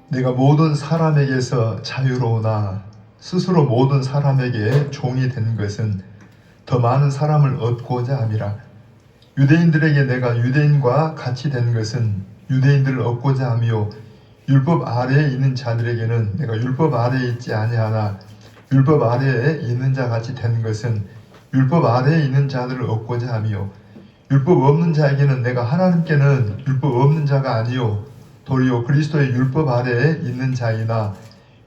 내가 모든 사람에게서 자유로우나 스스로 모든 사람에게 종이 된 것은 더 많은 사람을 얻고자 함이라. 유대인들에게 내가 유대인과 같이 된 것은 유대인들을 얻고자 하며 율법 아래에 있는 자들에게는 내가 율법 아래에 있지 아니하나 율법 아래에 있는 자 같이 된 것은 율법 아래에 있는 자들을 얻고자 하며 율법 없는 자에게는 내가 하나님께는 율법 없는 자가 아니요 도리어 그리스도의 율법 아래에 있는 자이나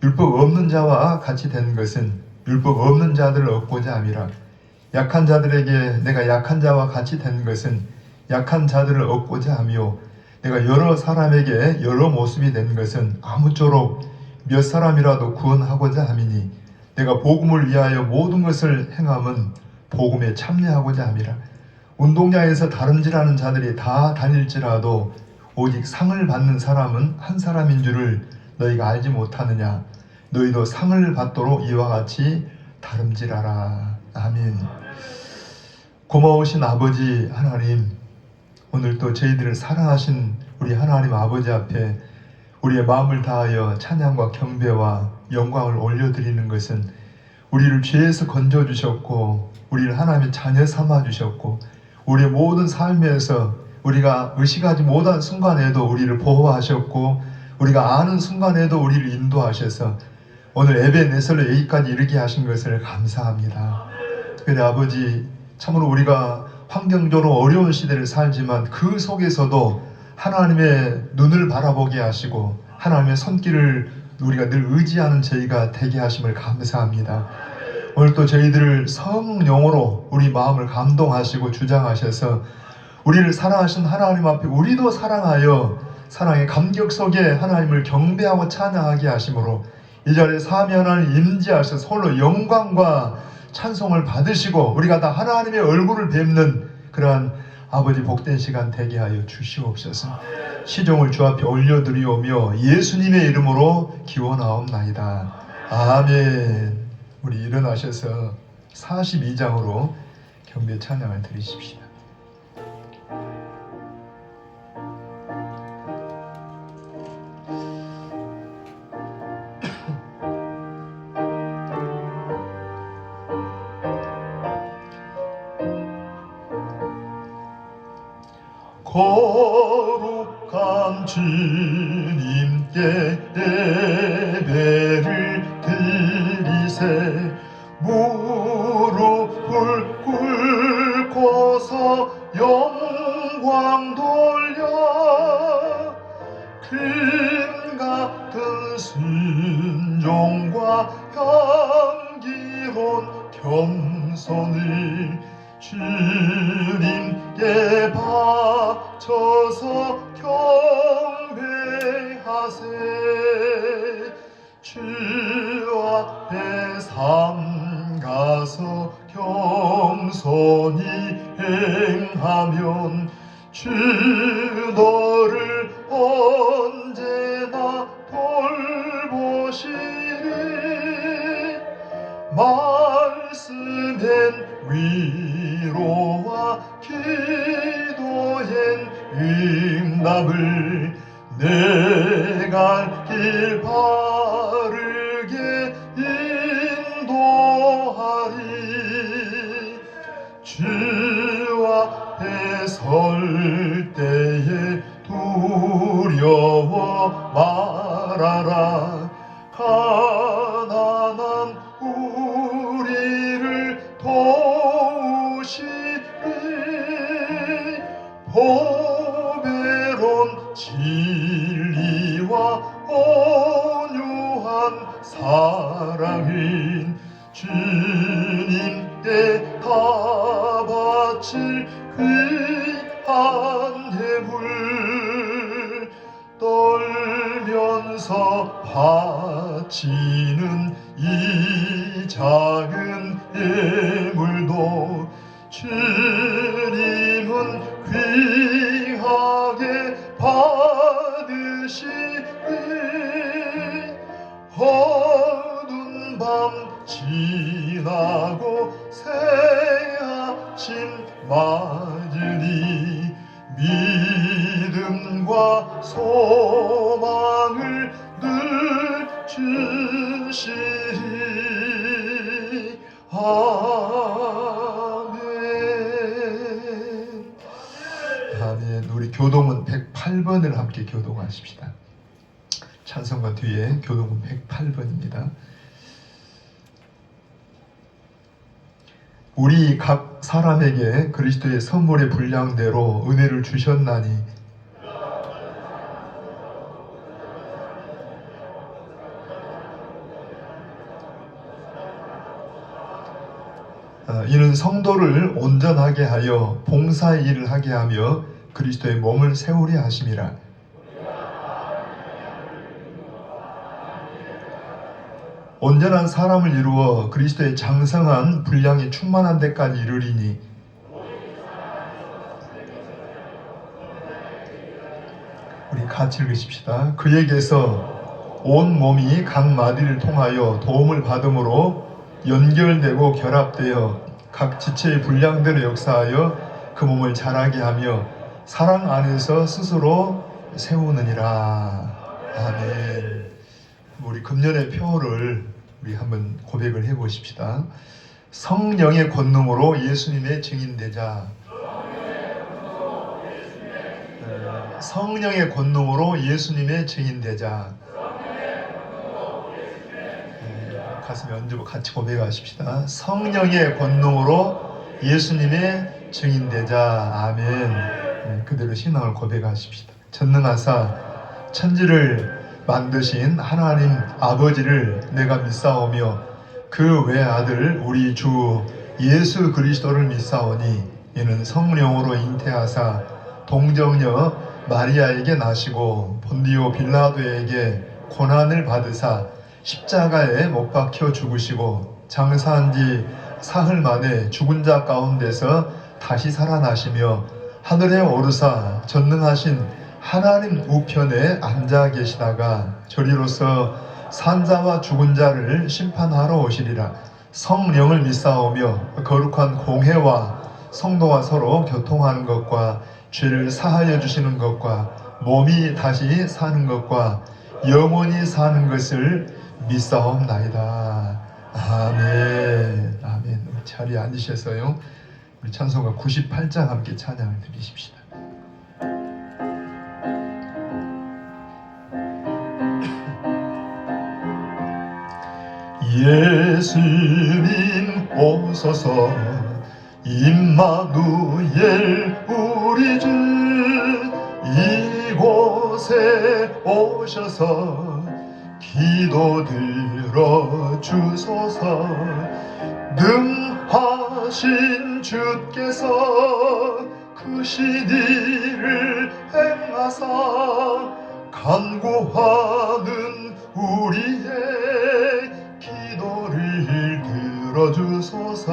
율법 없는 자와 같이 된 것은 율법 없는 자들을 얻고자 함이라. 약한 자들에게 내가 약한 자와 같이 된 것은 약한 자들을 얻고자 하며 내가 여러 사람에게 여러 모습이 된 것은 아무쪼록 몇 사람이라도 구원하고자 함이니 내가 복음을 위하여 모든 것을 행함은 복음에 참여하고자 함이라. 운동장에서 다름질하는 자들이 다 다닐지라도 오직 상을 받는 사람은 한 사람인 줄을 너희가 알지 못하느냐. 너희도 상을 받도록 이와 같이 다름질하라. 아멘. 고마우신 아버지 하나님, 오늘 또 저희들을 사랑하신 우리 하나님 아버지 앞에 우리의 마음을 다하여 찬양과 경배와 영광을 올려드리는 것은 우리를 죄에서 건져주셨고 우리를 하나님의 자녀 삼아주셨고 우리의 모든 삶에서 우리가 의식하지 못한 순간에도 우리를 보호하셨고 우리가 아는 순간에도 우리를 인도하셔서 오늘 에베네셀로 여기까지 이르게 하신 것을 감사합니다. 그래 아버지, 참으로 우리가 환경적으로 어려운 시대를 살지만 그 속에서도 하나님의 눈을 바라보게 하시고 하나님의 손길을 우리가 늘 의지하는 저희가 되게 하심을 감사합니다. 오늘 또 저희들을 성령으로 우리 마음을 감동하시고 주장하셔서 우리를 사랑하신 하나님 앞에 우리도 사랑하여 사랑의 감격 속에 하나님을 경배하고 찬양하게 하심으로 이 자리에 삼위 하나님 임재하셔서 홀로 영광과 찬송을 받으시고 우리가 다 하나님의 얼굴을 뵙는 그러한 아버지 복된 시간 되게 하여 주시옵소서. 시종을 주 앞에 올려드리오며 예수님의 이름으로 기원하옵나이다. 아멘. 우리 일어나셔서 42장으로 경배 찬양을 드리십시다. 거룩한 주님께 예배를 드리세 무릎을 꿇고서 영광 돌려 금 같은 순종과 향기로운 겸손을 주님께 바쳐서 경배하세 주 앞에 삼가서 겸손히 행하면 주 너를 언제나 돌보시리 말씀엔 위로와 기도엔 응답을 내 갈 길 바르게 인도하리 주 앞에 설 때에 두려워 말아라 가난한 우리를 도우시리 보배로운 진리와 온유한 사랑은 주님께 다 바칠 귀한 예물 떨면서 바치는 이 작은 예물도 주님은 귀하게 받으시리 어두운 밤 지나고 새 아침 맞으니 믿음과 소망을 아멘. 우리 교동은 108번을 함께 교동하십시다. 찬송가 뒤에 교동은 108번입니다. 우리 각 사람에게 그리스도의 선물의 분량대로 은혜를 주셨나니 이는 성도를 온전하게 하여 봉사의 일을 하게 하며 그리스도의 몸을 세우려 하심이라. 온전한 사람을 이루어 그리스도의 장성한 분량이 충만한 데까지 이르리니 우리 같이 읽으십시다. 그에게서 온 몸이 각 마디를 통하여 도움을 받음으로 연결되고 결합되어 각 지체의 분량대로 역사하여 그 몸을 자라게 하며 사랑 안에서 스스로 세우느니라. 아멘. 우리 금년의 표를 우리 한번 고백을 해보십시다. 성령의 권능으로 예수님의 증인되자. 성령의 권능으로 예수님의 증인되자. 가슴에 얹고 같이 고백하십시다. 성령의 권능으로 예수님의 증인되자. 아멘. 그대로 신앙을 고백하십시다. 전능하사 천지를 만드신 하나님 아버지를 내가 믿사오며 그 외아들 우리 주 예수 그리스도를 믿사오니 이는 성령으로 잉태하사 동정녀 마리아에게 나시고 본디오 빌라도에게 고난을 받으사 십자가에 못 박혀 죽으시고 장사한 지 사흘 만에 죽은 자 가운데서 다시 살아나시며 하늘에 오르사 전능하신 하나님 우편에 앉아 계시다가 저리로서 산자와 죽은 자를 심판하러 오시리라. 성령을 믿사오며 거룩한 공회와 성도와 서로 교통하는 것과 죄를 사하여 주시는 것과 몸이 다시 사는 것과 영원히 사는 것을 믿사옵나이다. 아멘. 아멘. 우리 자리에 앉으셔서요. 우리 찬송가 98장 함께 찬양을 드리십시다. 예수님 오소서 임마누엘 우리 주 이곳에 오셔서 기도 들어주소서. 능하신 주께서 크신 일을 행하사 간구하는 우리의 기도를 들어주소서.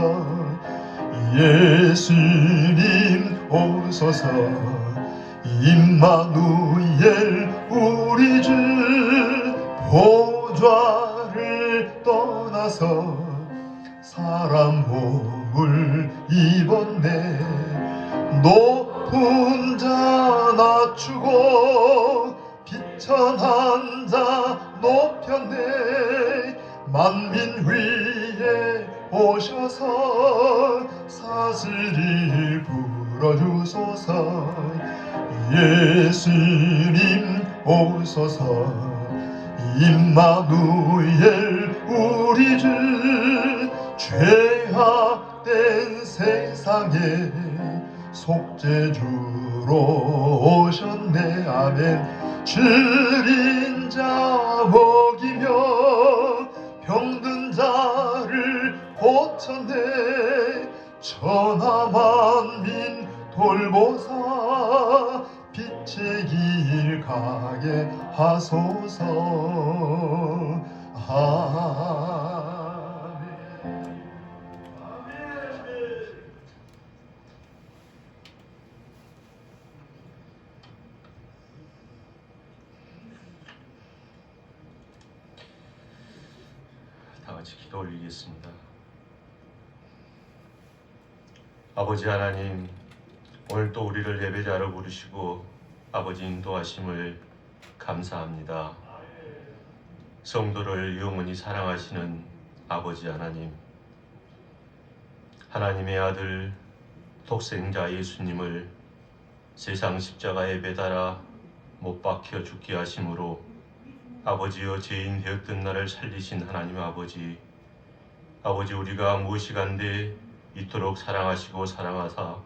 예수님 오소서 임마누엘 우리 주 보좌를 떠나서 사람 몸을 입었네. 높은 자 낮추고 비천한 자 높였네. 만민 위에 오셔서 사슬을 풀어주소서. 예수님 오소서 임마누엘 우리 주 죄악된 세상에 속죄주로 오셨네. 아멘. 줄인 자 먹이며 병든 자를 고쳤네. 천하만민 돌보사 빛의 길 가게 하소서. 아멘. 다 같이 기도 올리겠습니다. 아버지 하나님, 오늘 또 우리를 예배자로 부르시고 아버지 인도하심을 감사합니다. 성도를 영원히 사랑하시는 아버지 하나님, 하나님의 아들 독생자 예수님을 세상 십자가에 매달아 못 박혀 죽게 하심으로 아버지여 죄인 되었던 나를 살리신 하나님 아버지, 아버지 우리가 무엇이간데 이토록 사랑하시고 사랑하사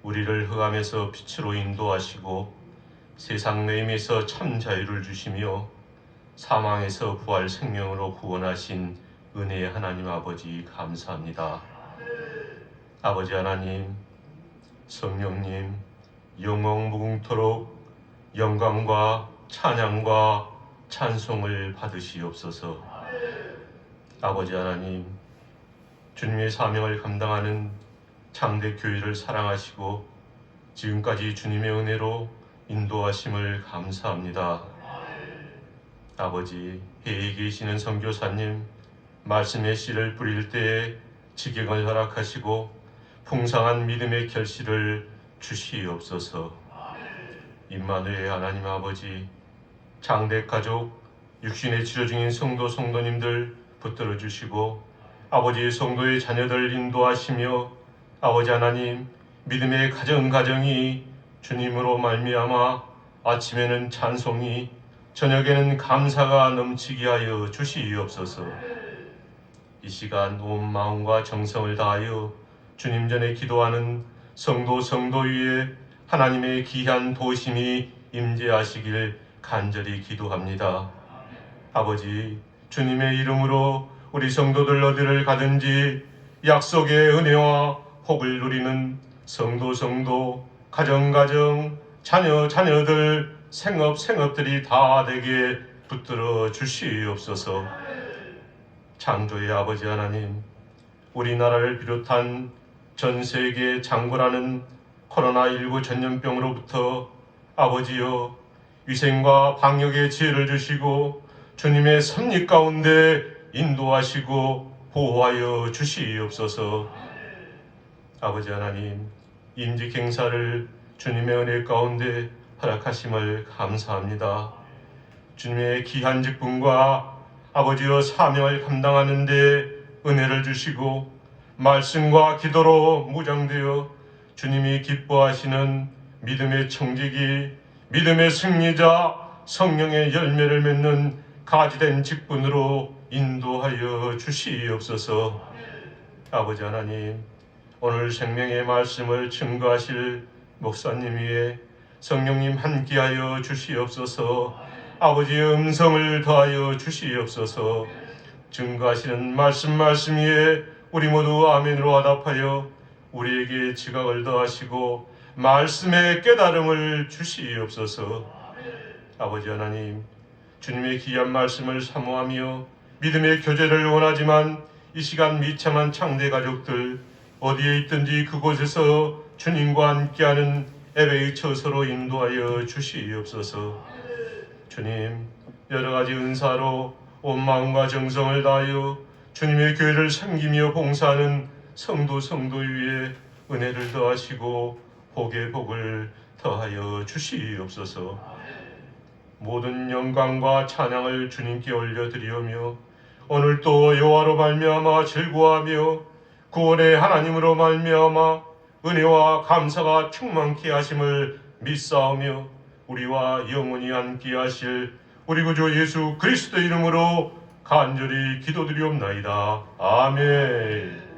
우리를 흑암에서 빛으로 인도하시고 세상 매임에서 참 자유를 주시며 사망에서 부활 생명으로 구원하신 은혜의 하나님 아버지 감사합니다. 아버지 하나님, 성령님, 영원 무궁토록 영광과 찬양과 찬송을 받으시옵소서. 아버지 하나님, 주님의 사명을 감당하는 장대 교회를 사랑하시고 지금까지 주님의 은혜로 인도하심을 감사합니다. 아버지, 해에 계시는 선교사님, 말씀의 씨를 뿌릴 때에 지경을 허락하시고 풍성한 믿음의 결실을 주시옵소서. 임마누엘 하나님 아버지, 장대 가족, 육신의 치료 중인 성도님들 붙들어 주시고 아버지의 성도의 자녀들 인도하시며 아버지 하나님, 믿음의 가정이 주님으로 말미암아 아침에는 찬송이, 저녁에는 감사가 넘치게 하여 주시옵소서. 이 시간 온 마음과 정성을 다하여 주님 전에 기도하는 성도 위에 하나님의 귀한 도심이 임재하시길 간절히 기도합니다. 아버지, 주님의 이름으로 우리 성도들 어디를 가든지 약속의 은혜와 복을 누리는 성도, 가정, 자녀들, 생업들이 다 되게 붙들어 주시옵소서. 창조의 아버지 하나님, 우리나라를 비롯한 전 세계 장구라는 코로나19 전염병으로부터 아버지여 위생과 방역의 지혜를 주시고 주님의 섭리 가운데 인도하시고 보호하여 주시옵소서. 아버지 하나님, 임직 행사를 주님의 은혜 가운데 허락하심을 감사합니다. 주님의 귀한 직분과 아버지여 사명을 감당하는 데 은혜를 주시고 말씀과 기도로 무장되어 주님이 기뻐하시는 믿음의 청지기, 믿음의 승리자, 성령의 열매를 맺는 가지된 직분으로 인도하여 주시옵소서. 아버지 하나님, 오늘 생명의 말씀을 증거하실 목사님 위에 성령님 함께하여 주시옵소서. 아버지의 음성을 더하여 주시옵소서. 증거하시는 말씀 위에 우리 모두 아멘으로 화답하여 우리에게 지각을 더하시고 말씀의 깨달음을 주시옵소서. 아버지 하나님, 주님의 귀한 말씀을 사모하며 믿음의 교제를 원하지만 이 시간 미참한 창대 가족들 어디에 있든지 그곳에서 주님과 함께하는 예배의 처소로 인도하여 주시옵소서. 주님, 여러 가지 은사로 온 마음과 정성을 다하여 주님의 교회를 섬기며 봉사하는 성도 위에 은혜를 더하시고 복의 복을 더하여 주시옵소서. 모든 영광과 찬양을 주님께 올려드리오며 오늘 또 여호와로 말미암아 즐거워하며 구원의 하나님으로 말미암아 은혜와 감사가 충만케 하심을 믿사오며 우리와 영원히 함께 하실 우리 구주 예수 그리스도 이름으로 간절히 기도드리옵나이다. 아멘.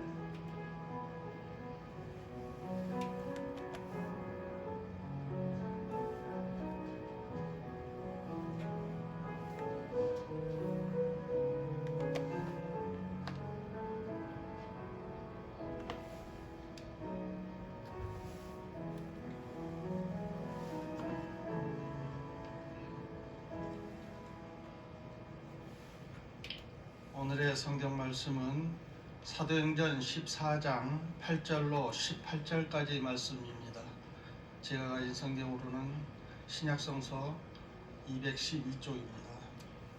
오늘의 성경 말씀은 사도행전 14장 8절로 18절까지 말씀입니다. 제가 가진 성경으로는 신약성서 212쪽입니다.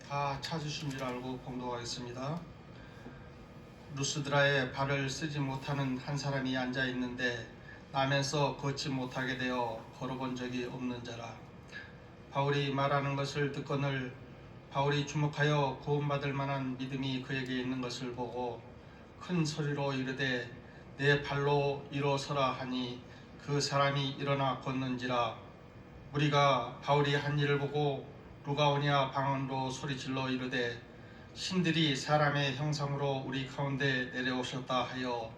다 찾으신 줄 알고 봉독하겠습니다. 루스드라에 발을 쓰지 못하는 한 사람이 앉아 있는데 남에서 걷지 못하게 되어 걸어본 적이 없는 자라. 바울이 말하는 것을 듣거늘 바울이 주목하여 구원받을 만한 믿음이 그에게 있는 것을 보고 큰 소리로 이르되 내 발로 일어서라 하니 그 사람이 일어나 걷는지라. 우리가 바울이 한 일을 보고 루가오니아 방언으로 소리질러 이르되 신들이 사람의 형상으로 우리 가운데 내려오셨다 하여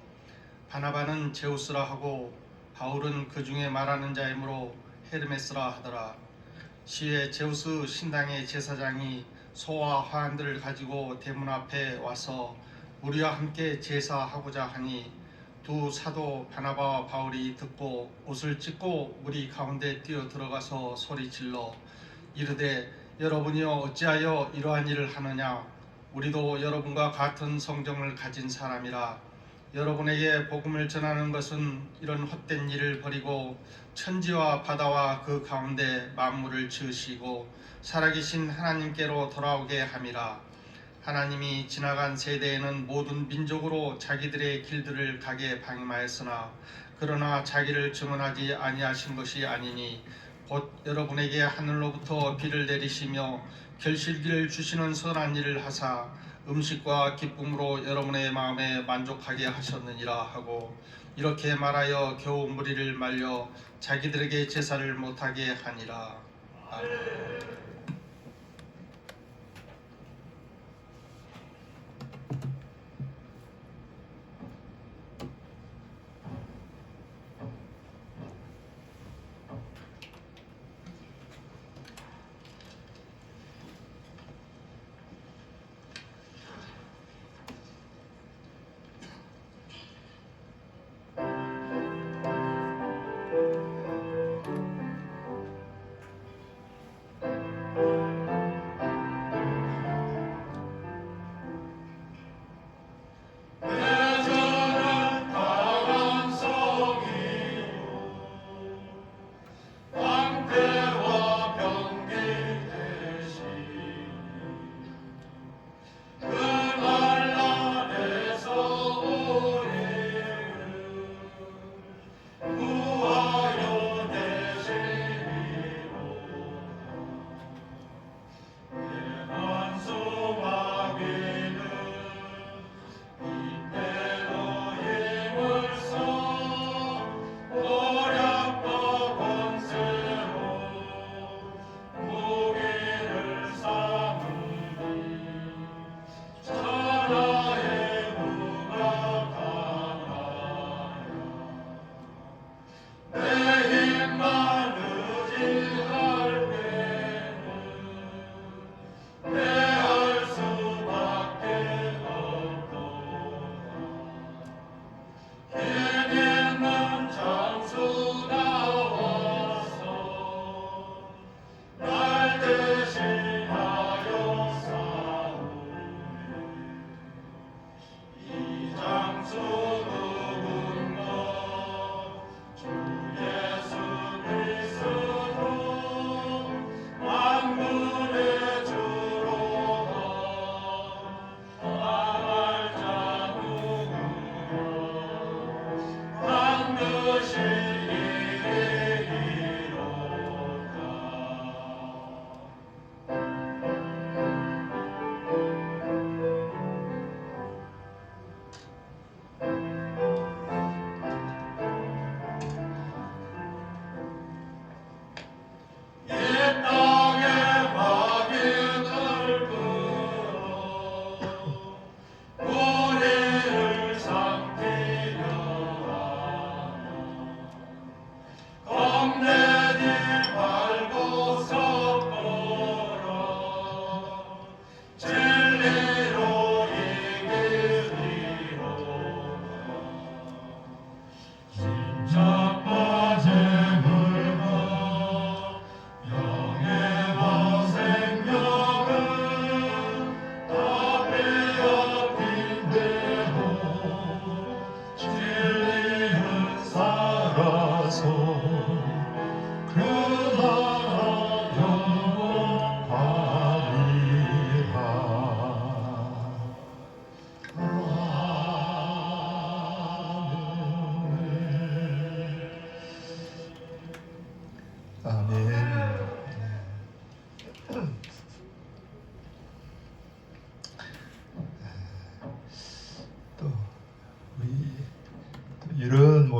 바나바는 제우스라 하고 바울은 그 중에 말하는 자이므로 헤르메스라 하더라. 시에 제우스 신당의 제사장이 소와 화환들을 가지고 대문 앞에 와서 우리와 함께 제사하고자 하니 두 사도 바나바와 바울이 듣고 옷을 찢고 무리 가운데 뛰어 들어가서 소리질러 이르되 여러분이여 어찌하여 이러한 일을 하느냐. 우리도 여러분과 같은 성정을 가진 사람이라. 여러분에게 복음을 전하는 것은 이런 헛된 일을 버리고 천지와 바다와 그 가운데 만물을 지으시고 살아계신 하나님께로 돌아오게 함이라. 하나님이 지나간 세대에는 모든 민족으로 자기들의 길들을 가게 방임하였으나 그러나 자기를 증언하지 아니하신 것이 아니니 곧 여러분에게 하늘로부터 비를 내리시며 결실기를 주시는 선한 일을 하사 음식과 기쁨으로 여러분의 마음에 만족하게 하셨느니라 하고 이렇게 말하여 겨우 무리를 말려 자기들에게 제사를 못하게 하니라. 아멘.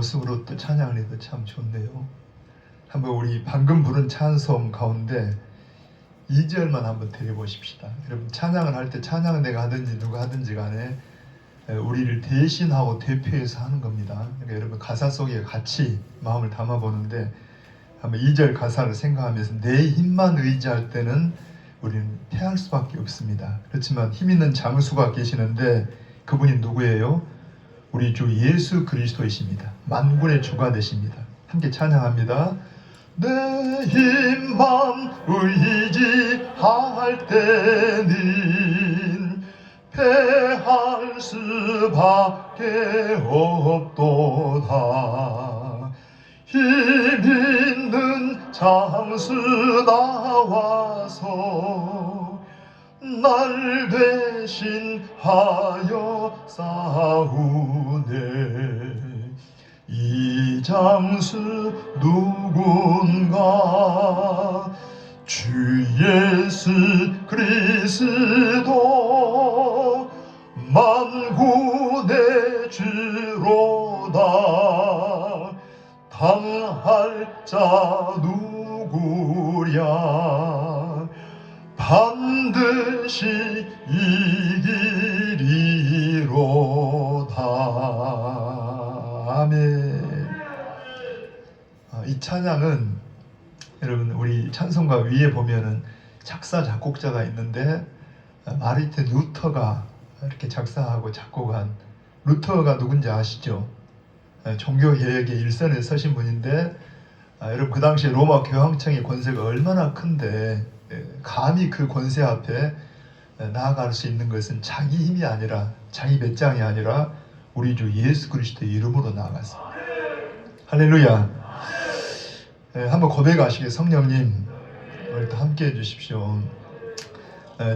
모습으로 또 찬양을 해도 참 좋네요. 한번 우리 방금 부른 찬송 가운데 2절만 한번 드려보십시다. 여러분 찬양을 할 때 찬양은 내가 하든지 누가 하든지 간에 우리를 대신하고 대표해서 하는 겁니다. 그러니까 여러분 가사 속에 같이 마음을 담아보는데 한번 2절 가사를 생각하면서 내 힘만 의지할 때는 우리는 패할 수밖에 없습니다. 그렇지만 힘 있는 장수가 계시는데 그분이 누구예요? 우리 주 예수 그리스도이십니다. 만군의 주가 되십니다. 함께 찬양합니다. 내 힘만 의지할 때는 패할 수밖에 없도다. 힘 있는 장수 나와서 날 대신하여 싸우네. 이 장수 누군가 주 예수 그리스도 만군의 주로다. 당할 자 누구랴 반드시 이기리로다. 아멘. 이 찬양은 여러분 우리 찬송가 위에 보면은 작사 작곡자가 있는데 마르틴 루터가 이렇게 작사하고 작곡한, 루터가 누군지 아시죠? 종교개혁의 일선에 서신 분인데 여러분 그 당시에 로마 교황청의 권세가 얼마나 큰데 감히 그 권세 앞에 나아갈 수 있는 것은 자기 힘이 아니라 자기 배짱이 아니라 우리 주 예수 그리스도의 이름으로 나아갔습니다. 할렐루야. 한번 고백하시게 성령님 오늘도 함께 해주십시오.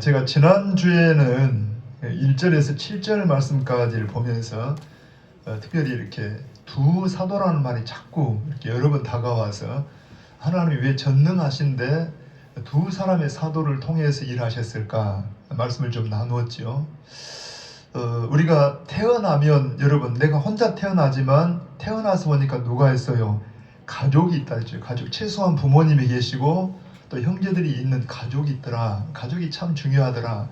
제가 지난주에는 1절에서 7절 말씀까지를 보면서 특별히 이렇게 두 사도라는 말이 자꾸 이렇게 여러 번 다가와서 하나님이 왜 전능하신데 두 사람의 사도를 통해서 일하셨을까 말씀을 좀 나누었죠. 우리가 태어나면 여러분 내가 혼자 태어나지만 태어나서 보니까 누가 있어요? 가족이 있다 했죠. 가족, 최소한 부모님이 계시고 또 형제들이 있는 가족이 있더라. 가족이 참 중요하더라.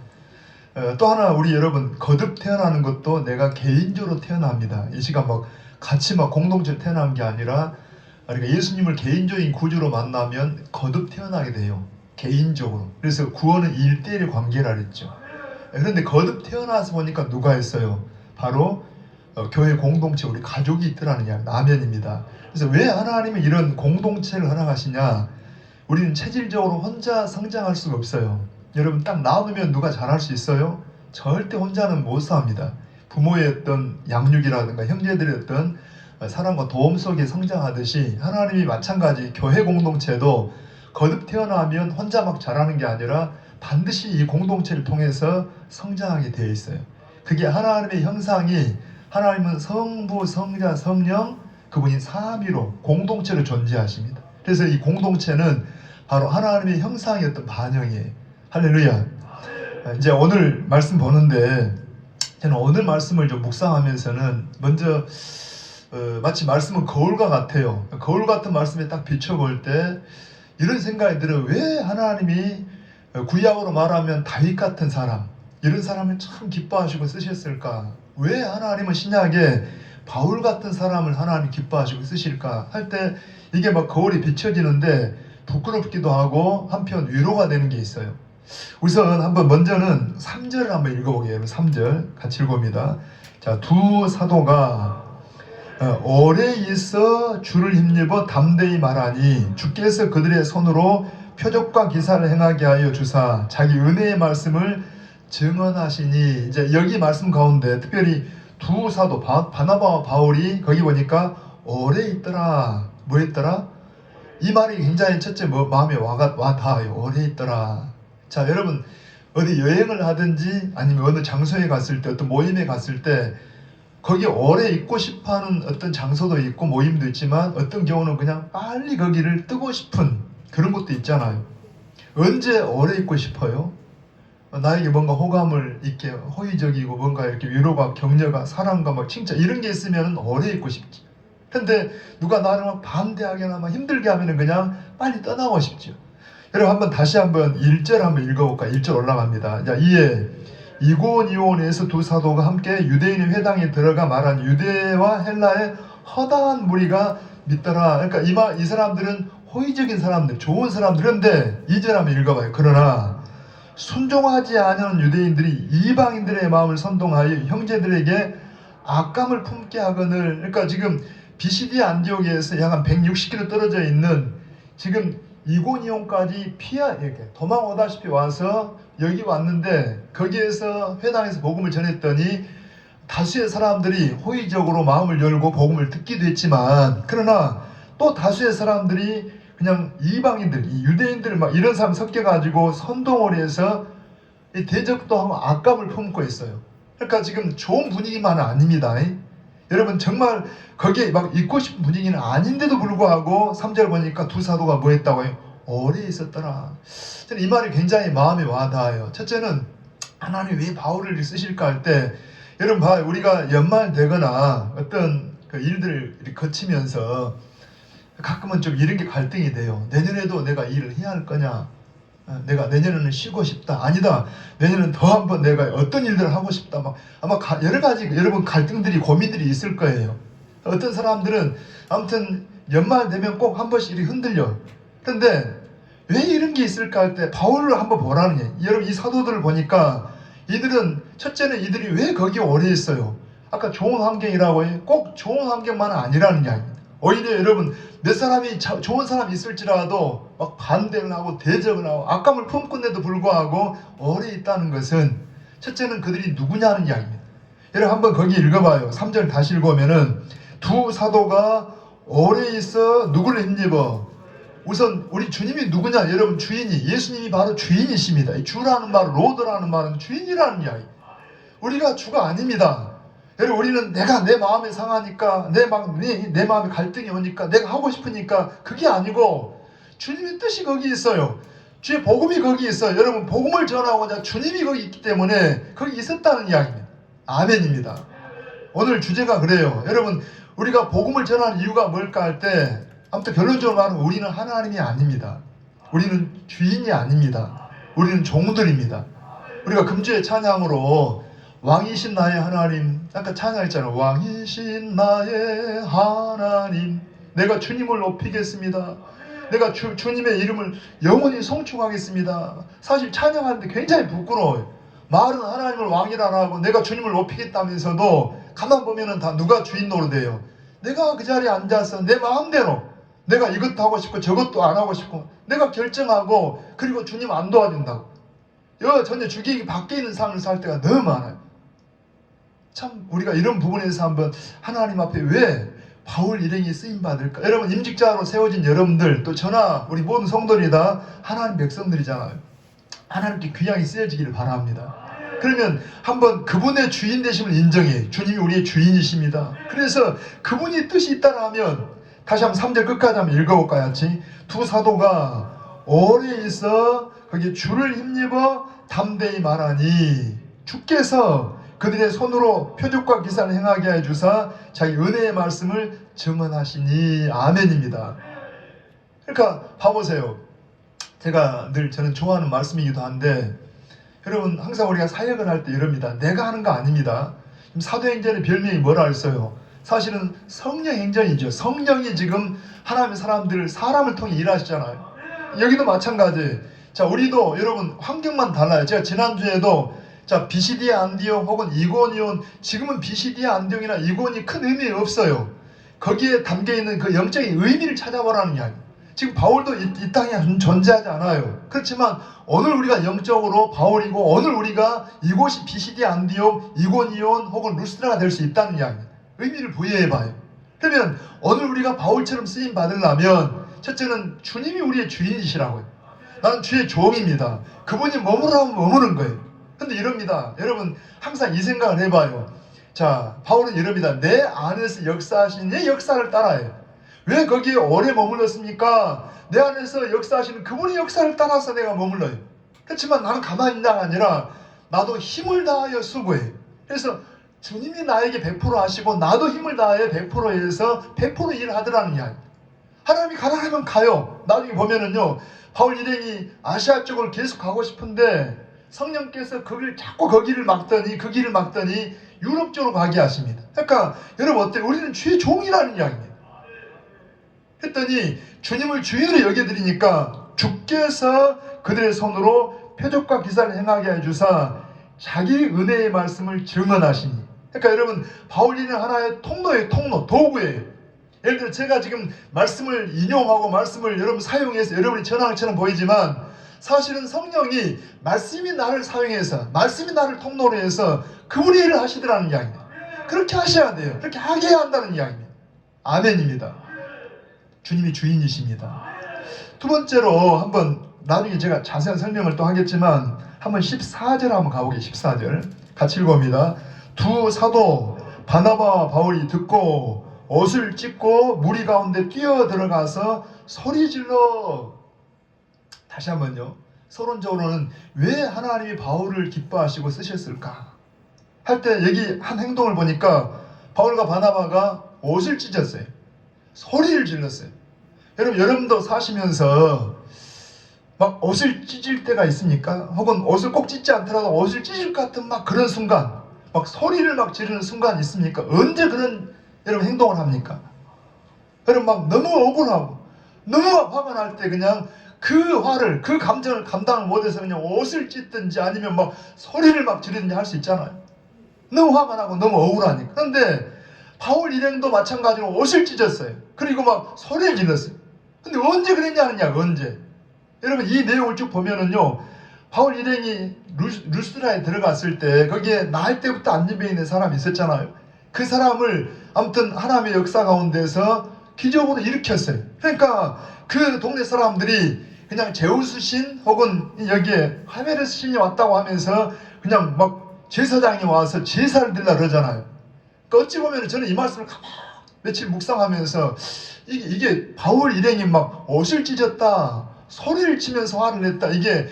또 하나 우리 여러분 거듭 태어나는 것도 내가 개인적으로 태어납니다. 이 시간 막 같이 막 공동체로 태어난 게 아니라 그러니까 예수님을 개인적인 구주로 만나면 거듭 태어나게 돼요. 개인적으로. 그래서 구원은 1대1의 관계라 그랬죠. 그런데 거듭 태어나서 보니까 누가 있어요? 바로 교회 공동체 우리 가족이 있더라는 이야기, 나면입니다. 그래서 왜 하나님이 이런 공동체를 허락하시냐? 우리는 체질적으로 혼자 성장할 수가 없어요. 여러분 딱 낳으면 누가 잘할 수 있어요? 절대 혼자는 못 삽니다. 부모의 어떤 양육이라든가 형제들의 어떤 사랑과 도움 속에 성장하듯이 하나님이 마찬가지 교회 공동체도 거듭 태어나면 혼자 막 자라는 게 아니라 반드시 이 공동체를 통해서 성장하게 되어 있어요. 그게 하나님의 형상이, 하나님은 성부, 성자, 성령, 그분이 삼위로 공동체로 존재하십니다. 그래서 이 공동체는 바로 하나님의 형상의 어떤 반영이에요. 할렐루야. 이제 오늘 말씀 보는데 저는 오늘 말씀을 좀 묵상하면서는 먼저 마치 말씀은 거울과 같아요. 거울 같은 말씀에 딱 비춰볼 때 이런 생각이 들어요. 왜 하나님이 구약으로 말하면 다윗 같은 사람, 이런 사람을 참 기뻐하시고 쓰셨을까? 왜 하나님은 신약에 바울 같은 사람을 하나님이 기뻐하시고 쓰실까? 할 때 이게 막 거울이 비춰지는데 부끄럽기도 하고 한편 위로가 되는 게 있어요. 우선 한번 먼저는 3절을 한번 읽어보게요. 3절 같이 읽어봅니다. 자, 두 사도가 오래 있어 주를 힘입어 담대히 말하니 주께서 그들의 손으로 표적과 기사를 행하게 하여 주사 자기 은혜의 말씀을 증언하시니, 이제 여기 말씀 가운데 특별히 두 사도 바나바와 바울이 거기 보니까 오래 있더라. 뭐 했더라? 이 말이 굉장히 첫째 마음에 와닿아요. 오래 있더라. 자, 여러분 어디 여행을 하든지 아니면 어느 장소에 갔을 때, 어떤 모임에 갔을 때 거기 오래 있고 싶어하는 어떤 장소도 있고 모임도 있지만 어떤 경우는 그냥 빨리 거기를 뜨고 싶은 그런 것도 있잖아요. 언제 오래 있고 싶어요? 나에게 뭔가 호감을 있게 호의적이고 뭔가 이렇게 위로가, 격려가, 사랑과 막 칭찬 이런 게 있으면 오래 있고 싶지. 근데 누가 나를 막 반대하거나 막 힘들게 하면은 그냥 빨리 떠나고 싶죠. 여러분 한번 다시 한번 1절 한번 읽어볼까? 1절 올라갑니다. 자, 이에 이고니온에서 두 사도가 함께 유대인의 회당에 들어가 말한 유대와 헬라의 허다한 무리가 믿더라. 그러니까 이 사람들은 호의적인 사람들, 좋은 사람들인데 2절 한번 읽어봐요. 그러나 순종하지 않은 유대인들이 이방인들의 마음을 선동하여 형제들에게 악감을 품게 하거늘. 그러니까 지금 비시디 안디옥에서 약 한 160km 떨어져 있는 지금 이고니온까지 이렇게 도망 오다시피 와서 여기 왔는데 거기에서 회당에서 복음을 전했더니 다수의 사람들이 호의적으로 마음을 열고 복음을 듣기도 했지만, 그러나 또 다수의 사람들이 그냥 이방인들, 이 유대인들 막 이런 사람 섞여가지고 선동을 해서 이 대적도 하고 악감을 품고 있어요. 그러니까 지금 좋은 분위기만은 아닙니다. 여러분 정말 거기에 막 있고 싶은 분위기는 아닌데도 불구하고 3절 보니까 두 사도가 뭐 했다고 해요? 오래 있었더라. 저는 이 말이 굉장히 마음에 와닿아요. 첫째는 하나님 왜 바울을 쓰실까 할 때, 여러분 봐요. 우리가 연말 되거나 어떤 그 일들을 거치면서 가끔은 좀 이런 게 갈등이 돼요. 내년에도 내가 일을 해야 할 거냐? 내가 내년에는 쉬고 싶다. 아니다. 내년은 더 한번 내가 어떤 일들을 하고 싶다. 막 아마 여러 가지 여러분 갈등들이 고민들이 있을 거예요. 어떤 사람들은 아무튼 연말 되면 꼭 한 번씩 이렇게 흔들려. 그런데 왜 이런 게 있을까 할 때 바울을 한번 보라는 거예요. 여러분 이 사도들을 보니까 이들은 첫째는 이들이 왜 거기에 오래 있어요? 아까 좋은 환경이라고 해요. 꼭 좋은 환경만은 아니라는 이야기입니다. 오히려 여러분 몇 사람이 좋은 사람이 있을지라도 막 반대를 하고 대적을 하고 악감을 품고는데도 불구하고 오래 있다는 것은 첫째는 그들이 누구냐는 이야기입니다. 여러분 한번 거기 읽어봐요. 3절 다시 읽으면은 두 사도가 오래 있어 누구를 힘입어? 우선 우리 주님이 누구냐? 여러분 주인이 예수님이 바로 주인이십니다. 이 주라는 말, 로드라는 말은 주인이라는 이야기. 우리가 주가 아닙니다. 여러분 우리는 내가 내 마음에 상하니까 내 마음에 갈등이 오니까 내가 하고 싶으니까 그게 아니고 주님의 뜻이 거기 있어요. 주의 복음이 거기 있어요. 여러분 복음을 전하고자 주님이 거기 있기 때문에 거기 있었다는 이야기입니다. 아멘입니다. 오늘 주제가 그래요. 여러분 우리가 복음을 전하는 이유가 뭘까 할 때 아무튼 결론적으로 말하면 우리는 하나님이 아닙니다. 우리는 주인이 아닙니다. 우리는 종들입니다. 우리가 금주의 찬양으로 왕이신 나의 하나님, 아까 찬양했잖아요. 왕이신 나의 하나님, 내가 주님을 높이겠습니다. 내가 주님의 이름을 영원히 송축하겠습니다. 사실 찬양하는데 굉장히 부끄러워요. 말은 하나님을 왕이라 하고 내가 주님을 높이겠다면서도 가만 보면은 다 누가 주인 노릇해요. 내가 그 자리에 앉아서 내 마음대로 내가 이것도 하고 싶고 저것도 안 하고 싶고 내가 결정하고 그리고 주님 안 도와준다고 전혀 주객이 밖에 있는 삶을 살 때가 너무 많아요. 참 우리가 이런 부분에서 한번 하나님 앞에 왜 바울 일행이 쓰임받을까? 여러분 임직자로 세워진 여러분들 또 저나 우리 모든 성도들이 다 하나님 백성들이잖아요. 하나님께 귀하게 쓰여지기를 바랍니다. 그러면 한번 그분의 주인 되심을 인정해. 주님이 우리의 주인이십니다. 그래서 그분이 뜻이 있다라면 다시 한번 3절 끝까지 한번 읽어볼까요? 같이. 두 사도가 오래 있어 거기에 주를 힘입어 담대히 말하니 주께서 그들의 손으로 표적과 기사를 행하게 하여 주사 자기 은혜의 말씀을 증언하시니. 아멘입니다. 그러니까 봐보세요. 제가 늘 저는 좋아하는 말씀이기도 한데 여러분 항상 우리가 사역을 할 때 이럽니다. 내가 하는 거 아닙니다. 사도행전의 별명이 뭐라 했어요? 사실은 성령 행전이죠. 성령이 지금 하나님의 사람을 통해 일하시잖아요. 여기도 마찬가지. 자, 우리도 여러분 환경만 달라요. 제가 지난주에도 자 비시디아 안디옥 혹은 이고니온, 지금은 비시디아 안디옥이나 이고니 큰 의미 없어요. 거기에 담겨있는 그 영적인 의미를 찾아보라는 이야기. 지금 바울도 이 땅에 존재하지 않아요. 그렇지만 오늘 우리가 영적으로 바울이고 오늘 우리가 이곳이 비시디아 안디옥, 이고니온 혹은 루스드라가 될 수 있다는 이야기입니다. 의미를 부여해봐요. 그러면 오늘 우리가 바울처럼 쓰임 받으려면 첫째는 주님이 우리의 주인이시라고요. 나는 주의 종입니다. 그분이 머무르면 머무는 거예요. 근데 이럽니다. 여러분 항상 이 생각을 해봐요. 자, 바울은 이럽니다. 내 안에서 역사하신 내 역사를 따라해요. 왜 거기에 오래 머물렀습니까? 내 안에서 역사하시는 그분의 역사를 따라서 내가 머물러요. 그렇지만 나는 가만히 있는 게 아니라 나도 힘을 다하여 수고해. 그래서 주님이 나에게 100% 하시고 나도 힘을 다해 100%에서 100% 일을 하더라는 이야기. 하나님이 가라 하면 가요. 나중에 보면은요, 바울 일행이 아시아 쪽을 계속 가고 싶은데 성령께서 자꾸 그 길을 막더니 유럽 쪽으로 가게 하십니다. 그러니까 여러분 어때요? 우리는 주의 종이라는 이야기입니다. 했더니 주님을 주인으로 여겨드리니까 주께서 그들의 손으로 표적과 기사를 행하게 해주사 자기 은혜의 말씀을 증언하시니. 그러니까 여러분 바울 일은 하나의 통로예요. 도구예요. 예를 들어 제가 지금 말씀을 인용하고 말씀을 여러분 사용해서 여러분이 전하는 것처럼 보이지만 사실은 성령이 말씀이 나를 사용해서 말씀이 나를 통로로 해서 그분이 일을 하시더라는 이야기입니다. 그렇게 하셔야 돼요. 그렇게 하게 해야 한다는 이야기입니다. 아멘입니다. 주님이 주인이십니다. 두 번째로 한번 나중에 제가 자세한 설명을 또 하겠지만 한번 14절 한번 가보게요. 14절 같이 읽어봅니다. 두 사도 바나바와 바울이 듣고 옷을 찢고 무리 가운데 뛰어 들어가서 소리 질러. 다시 한번요. 서론적으로는 왜 하나님이 바울을 기뻐하시고 쓰셨을까 할 때 여기 한 행동을 보니까 바울과 바나바가 옷을 찢었어요. 소리를 질렀어요. 여러분도 사시면서 막 옷을 찢을 때가 있습니까? 혹은 옷을 꼭 찢지 않더라도 옷을 찢을 것 같은 막 그런 순간, 막 소리를 막 지르는 순간 있습니까? 언제 그런 여러분 행동을 합니까? 여러분 막 너무 억울하고 너무 화가 날 때 그냥 그 화를, 그 감정을 감당을 못해서 그냥 옷을 찢든지 아니면 막 소리를 막 지르든지 할 수 있잖아요. 너무 화가 나고 너무 억울하니까. 그런데 바울 일행도 마찬가지로 옷을 찢었어요. 그리고 막 소리를 질렀어요. 근데 언제 그랬냐는 이야기, 언제. 여러분 이 내용을 쭉 보면은요, 바울 일행이 루스드라에 들어갔을 때 거기에 나을 때부터 안전병에 있는 사람이 있었잖아요. 그 사람을 아무튼 하나님의 역사 가운데서 기적으로 일으켰어요. 그러니까 그 동네 사람들이 그냥 제우스 신 혹은 여기에 하메르스 신이 왔다고 하면서 그냥 막 제사장이 와서 제사를 드리려 그러잖아요. 그러니까 어찌 보면 저는 이 말씀을 가만 며칠 묵상하면서 이게 바울 일행이 막 옷을 찢었다, 소리를 치면서 화를 냈다, 이게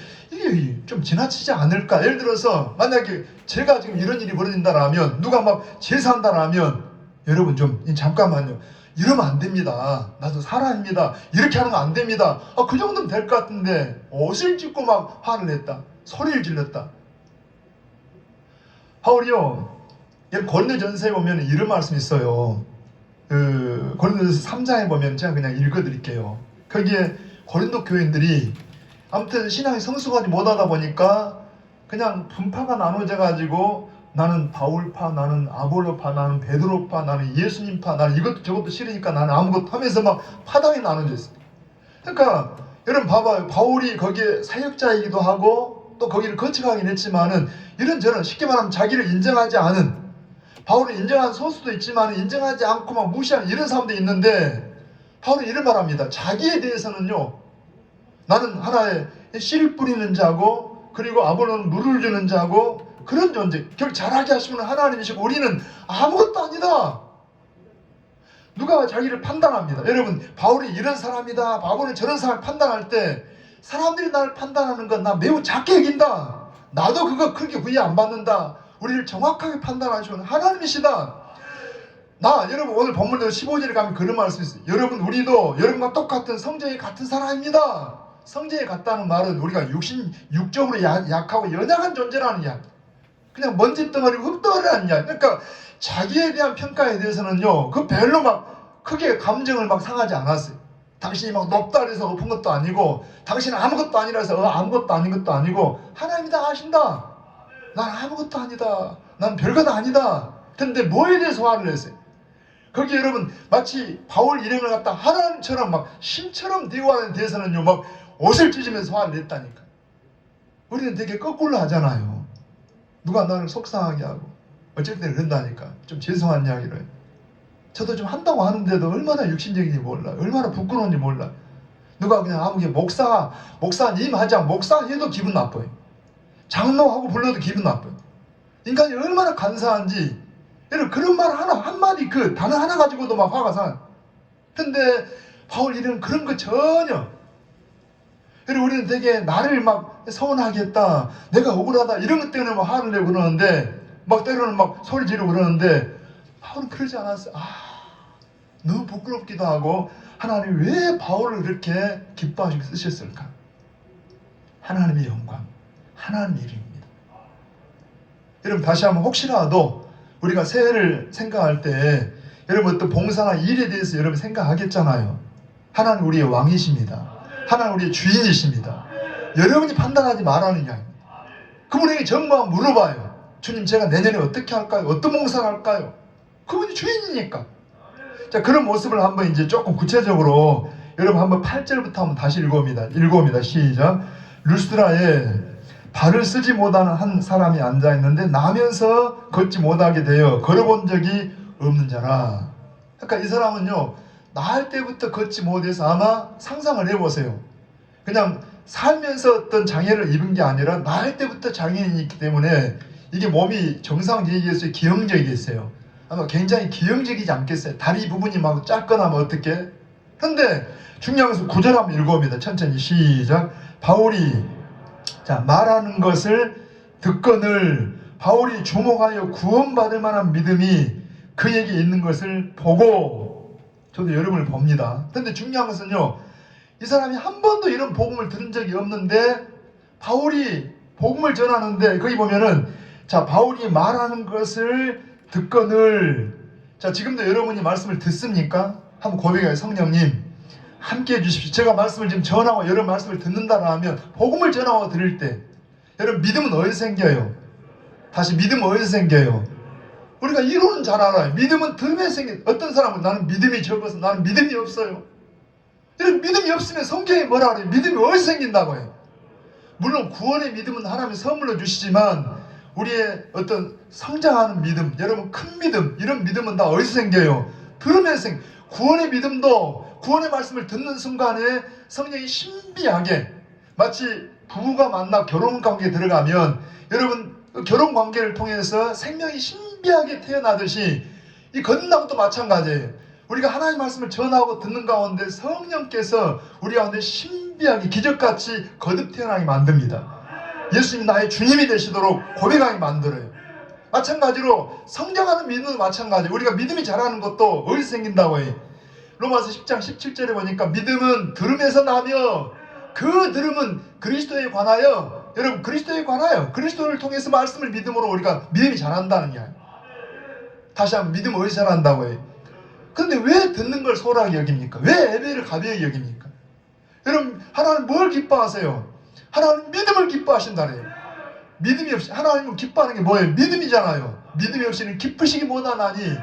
좀 지나치지 않을까? 예를 들어서 만약에 제가 지금 이런 일이 벌어진다라면, 누가 막 제사한다라면, 여러분 좀 잠깐만요, 이러면 안 됩니다. 나도 사람입니다. 이렇게 하는 거 안 됩니다. 그 정도면 될 것 같은데 옷을 찢고 막 화를 냈다, 소리를 질렀다. 바울이요, 고린도전서에 보면 이런 말씀이 있어요. 고린도전서 3장에 보면 제가 그냥 읽어드릴게요. 거기에 고린도 교인들이 아무튼 신앙이 성숙하지 못하다 보니까 그냥 분파가 나눠져 가지고 나는 바울파, 나는 아볼로파, 나는 베드로파, 나는 예수님파, 나는 이것도 저것도 싫으니까 나는 아무것도 하면서 막 파당이 나눠져 있어요. 그러니까 여러분 봐봐요. 바울이 거기에 사역자이기도 하고 또 거기를 거쳐가긴 했지만은 이런저런 쉽게 말하면 자기를 인정하지 않은, 바울을 인정한 소수도 있지만 인정하지 않고 막 무시하는 이런 사람도 있는데, 바울은 이런 말합니다. 자기에 대해서는요, 나는 하나의 씨를 뿌리는 자고 그리고 아볼로는 물을 주는 자고 그런 존재, 결국 잘하게 하시는 하나님이시고 우리는 아무것도 아니다. 누가 자기를 판단합니다. 여러분 바울이 이런 사람이다, 바울은 저런 사람 판단할 때 사람들이 나를 판단하는 건 나 매우 작게 여긴다. 나도 그거 그렇게 구애 안 받는다. 우리를 정확하게 판단하시는 하나님이시다. 여러분 오늘 본문대로 15절에 가면 그런 말씀이 있어요. 여러분 우리도 여러분과 똑같은 성정이 같은 사람입니다. 성정이 같다는 말은 우리가 육적으로 약하고 연약한 존재라는 이야기. 그냥 먼지 덩어리 흙덩어리라는 이야기. 그러니까 자기에 대한 평가에 대해서는요, 그 별로 막 크게 감정을 막 상하지 않았어요. 당신이 막 높다 그래서 높은 것도 아니고, 당신은 아무것도 아니라서 아무것도 아닌 것도 아니고, 하나님이 다 아신다. 난 아무것도 아니다. 난 별것 아니다. 근데 뭐에 대해서 화를 냈어요? 거기 여러분 마치 바울 일행을 갖다 하나님처럼 막 신처럼 대우하는 데서는요, 막 옷을 찢으면서 화를 냈다니까. 우리는 되게 거꾸로 하잖아요. 누가 나를 속상하게 하고 어쩔 때는 그런다니까. 좀 죄송한 이야기를. 저도 좀 한다고 하는데도 얼마나 육신적인지 몰라. 얼마나 부끄러운지 몰라. 누가 그냥 아무게 목사님 하자, 목사 해도 기분 나빠요. 장로하고 불러도 기분 나빠요. 인간이 얼마나 간사한지. 여러분 그런 말 한마디 그 단어 하나 가지고도 막 화가 사. 근데 바울 일은 그런 거 전혀. 여러분 우리는 되게 나를 막 서운하게 했다, 내가 억울하다 이런 것 때문에 막 화를 내고 그러는데, 막 때로는 막 소리 지르고 그러는데 바울은 그러지 않았어요. 너무 부끄럽기도 하고 하나님이 왜 바울을 그렇게 기뻐하시고 쓰셨을까? 하나님의 영광, 하나님의 이름입니다. 여러분 다시 한번 혹시라도 우리가 새해를 생각할 때 여러분 어떤 봉사나 일에 대해서 여러분 생각하겠잖아요. 하나님 우리의 왕이십니다. 하나님 우리의 주인이십니다. 여러분이 판단하지 말라는 이야기입니다. 그분에게 전부 물어봐요. 주님 제가 내년에 어떻게 할까요? 어떤 봉사를 할까요? 그분이 주인이니까. 자, 그런 모습을 한번 이제 조금 구체적으로 여러분 한번 8절부터 한번 다시 읽어봅니다. 시작. 루스드라에 발을 쓰지 못하는 한 사람이 앉아 있는데 나면서 걷지 못하게 되어 걸어본 적이 없는 자라. 그러니까 이 사람은요, 나을 때부터 걷지 못해서 아마 상상을 해보세요. 그냥 살면서 어떤 장애를 입은 게 아니라 나을 때부터 장애인이 있기 때문에 이게 몸이 정상적이겠어요? 기형적이겠어요? 아마 굉장히 기형적이지 않겠어요? 다리 부분이 막 짧거나 뭐 어떻게? 근데 중요한 것은 9절 한번 읽어봅니다. 천천히 시작. 바울이 말하는 것을 듣거늘 바울이 주목하여 구원받을 만한 믿음이 그에게 있는 것을 보고 저도 여러분을 봅니다. 근데 중요한 것은요, 이 사람이 한 번도 이런 복음을 들은 적이 없는데 바울이 복음을 전하는데 거기 보면은 바울이 말하는 것을 듣거늘 지금도 여러분이 말씀을 듣습니까? 한번 고백해요. 성령님 함께 해주십시오. 제가 말씀을 지금 전하고 여러분 말씀을 듣는다고 하면 복음을 전하고 들을 때 여러분 믿음은 어디서 생겨요? 다시 믿음은 어디서 생겨요? 우리가 이론은 잘 알아요. 믿음은 들음에 생겨. 어떤 사람은 나는 믿음이 적어서 나는 믿음이 없어요. 이런 믿음이 없으면 성경이 뭐라 그래요? 믿음이 어디서 생긴다고 해요? 물론 구원의 믿음은 하나님이 선물로 주시지만 우리의 어떤 성장하는 믿음, 여러분 큰 믿음, 이런 믿음은 다 어디서 생겨요? 들으면서 생겨요. 구원의 믿음도 구원의 말씀을 듣는 순간에 성령이 신비하게 마치 부부가 만나 결혼관계에 들어가면 여러분 결혼관계를 통해서 생명이 신비하게 태어나듯이 이 걷는다고도 마찬가지예요. 우리가 하나님의 말씀을 전하고 듣는 가운데 성령께서 우리 가운데 신비하게 기적같이 거듭 태어나게 만듭니다. 예수님이 나의 주님이 되시도록 고백하게 만들어요. 마찬가지로 성장하는 믿음도 마찬가지예요. 우리가 믿음이 자라는 것도 어디서 생긴다고 해요? 로마서 10장 17절에 보니까 믿음은 들음에서 나며 그 들음은 그리스도에 관하여 여러분 그리스도에 관하여 그리스도를 통해서 말씀을 믿음으로 우리가 믿음이 자란다는 이야기. 다시 한번 믿음은 어디서 자란다고 해요? 근데 왜 듣는 걸 소홀하게 여깁니까? 왜 예배를 가벼이 여깁니까? 여러분 하나님 뭘 기뻐하세요? 하나님 믿음을 기뻐하신다네요. 믿음이 없이 하나님은 기뻐하는 게 뭐예요? 믿음이잖아요. 믿음이 없이는 기쁘시기 못하나니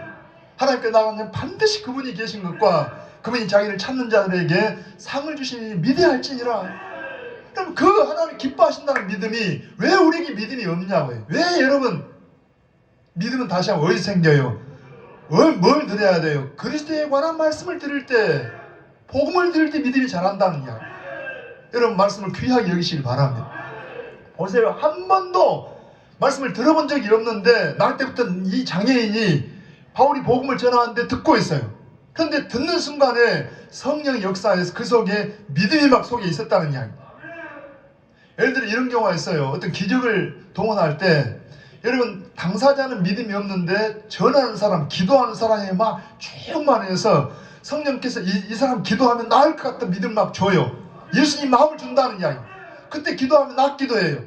하나님께 나가면 반드시 그분이 계신 것과 그분이 자기를 찾는 자들에게 상을 주시니 믿어야 할지니라. 그럼 그 하나님 기뻐하신다는 믿음이 왜 우리에게 믿음이 없냐고요? 왜 여러분 믿음은 다시 한번 어디서 생겨요? 뭘 들어야 돼요? 그리스도에 관한 말씀을 들을 때 복음을 들을 때 믿음이 자란다는 이야기. 여러분 말씀을 귀하게 여기시길 바랍니다. 보세요. 한 번도 말씀을 들어본 적이 없는데 날 때부터 이 장애인이 바울이 복음을 전하는데 듣고 있어요. 그런데 듣는 순간에 성령의 역사에서 그 속에 믿음이 막 속에 있었다는 이야기입니다. 예를 들어 이런 경우가 있어요. 어떤 기적을 동원할 때 여러분 당사자는 믿음이 없는데 전하는 사람, 기도하는 사람이 막 충만해서 성령께서 이 사람 기도하면 나을 것 같은 믿음 막 줘요. 예수님 마음을 준다는 이야기. 그때 기도하면 낫기도 해요.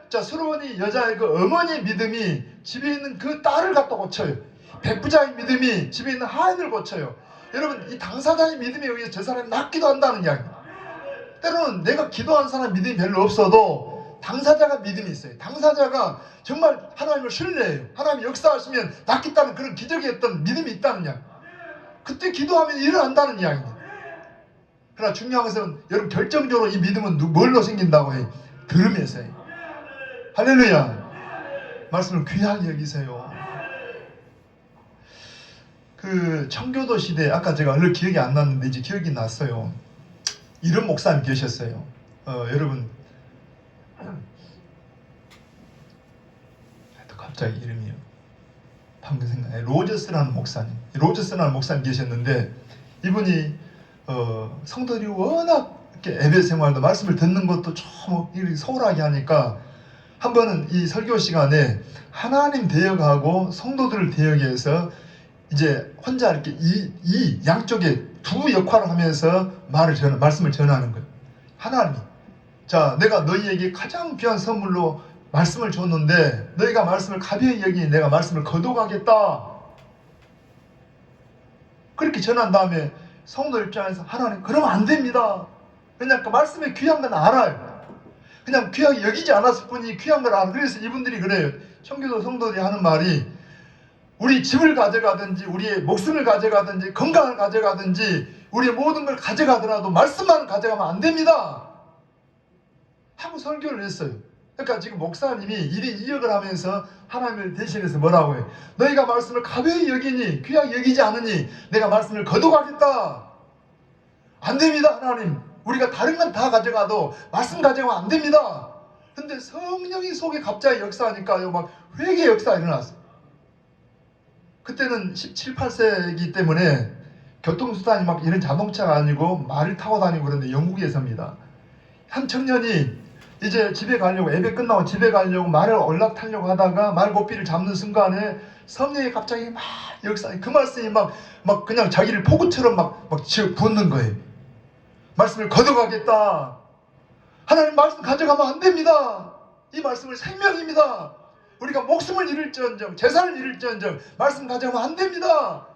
수로원이 여자의 그 어머니의 믿음이 집에 있는 그 딸을 갖다 고쳐요. 백부장의 믿음이 집에 있는 하인을 고쳐요. 여러분 이 당사자의 믿음에 의해서 저 사람이 낫기도 한다는 이야기입니다. 때로는 내가 기도하는 사람 믿음이 별로 없어도 당사자가 믿음이 있어요. 당사자가 정말 하나님을 신뢰해요. 하나님이 역사하시면 낫겠다는 그런 기적의 어떤 믿음이 있다는 이야기. 그때 기도하면 일어난다는 이야기입니다. 그러나 중요한 것은 여러분 결정적으로 이 믿음은 뭘로 생긴다고 해요? 들으면서요. 할렐루야. 말씀을 귀하게 여기세요. 그 청교도 시대 아까 제가 얼른 기억이 안 났는데 이제 기억이 났어요. 이런 목사님 계셨어요. 여러분 갑자기 이름이요. 방금 생각해. 로저스라는 목사님. 로저스라는 목사님 계셨는데 이분이 성도들이 워낙 이렇게 예배 생활도 말씀을 듣는 것도 좀 소홀하게 하니까 한 번은 이 설교 시간에 하나님 대역하고 성도들을 대역해서 이제 혼자 이렇게 이 양쪽에 두 역할을 하면서 말씀을 전하는 거예요. 하나님이, 자, 내가 너희에게 가장 귀한 선물로 말씀을 줬는데 너희가 말씀을 가벼이 여기니 내가 말씀을 거둬가겠다. 그렇게 전한 다음에 성도 입장에서 하나님, 그러면 안 됩니다. 그냥 그 말씀의 귀한 건 알아요. 그냥 귀하게 여기지 않았을 뿐이 귀한 걸 알아. 그래서 이분들이 그래요. 청교도 성도들이 하는 말이, 우리 집을 가져가든지 우리의 목숨을 가져가든지 건강을 가져가든지 우리의 모든 걸 가져가더라도 말씀만 가져가면 안 됩니다 하고 설교를 했어요. 그러니까 지금 목사님이 1인 2역을 하면서 하나님을 대신해서 뭐라고 해요? 너희가 말씀을 가벼이 여기니 귀하게 여기지 않으니 내가 말씀을 거둬가겠다. 안 됩니다. 하나님, 우리가 다른 건 다 가져가도 말씀 가져가면 안 됩니다. 근데 성령이 속에 갑자기 역사하니까요, 막 회개 역사가 일어났어요. 그때는 17, 18세기 때문에 교통수단이 막 이런 자동차가 아니고 말을 타고 다니고 그런데 영국에서입니다. 한 청년이 이제 집에 가려고, 예배 끝나고 집에 가려고 말을 올라타려고 하다가 말고삐를 잡는 순간에 성령이 갑자기 막 역사, 그 말씀이 막 그냥 자기를 폭우처럼 막 붓는 거예요. 말씀을 거둬가겠다. 하나님 말씀 가져가면 안 됩니다. 이 말씀은 생명입니다. 우리가 목숨을 잃을지언정 재산을 잃을지언정 말씀 가져가면 안 됩니다.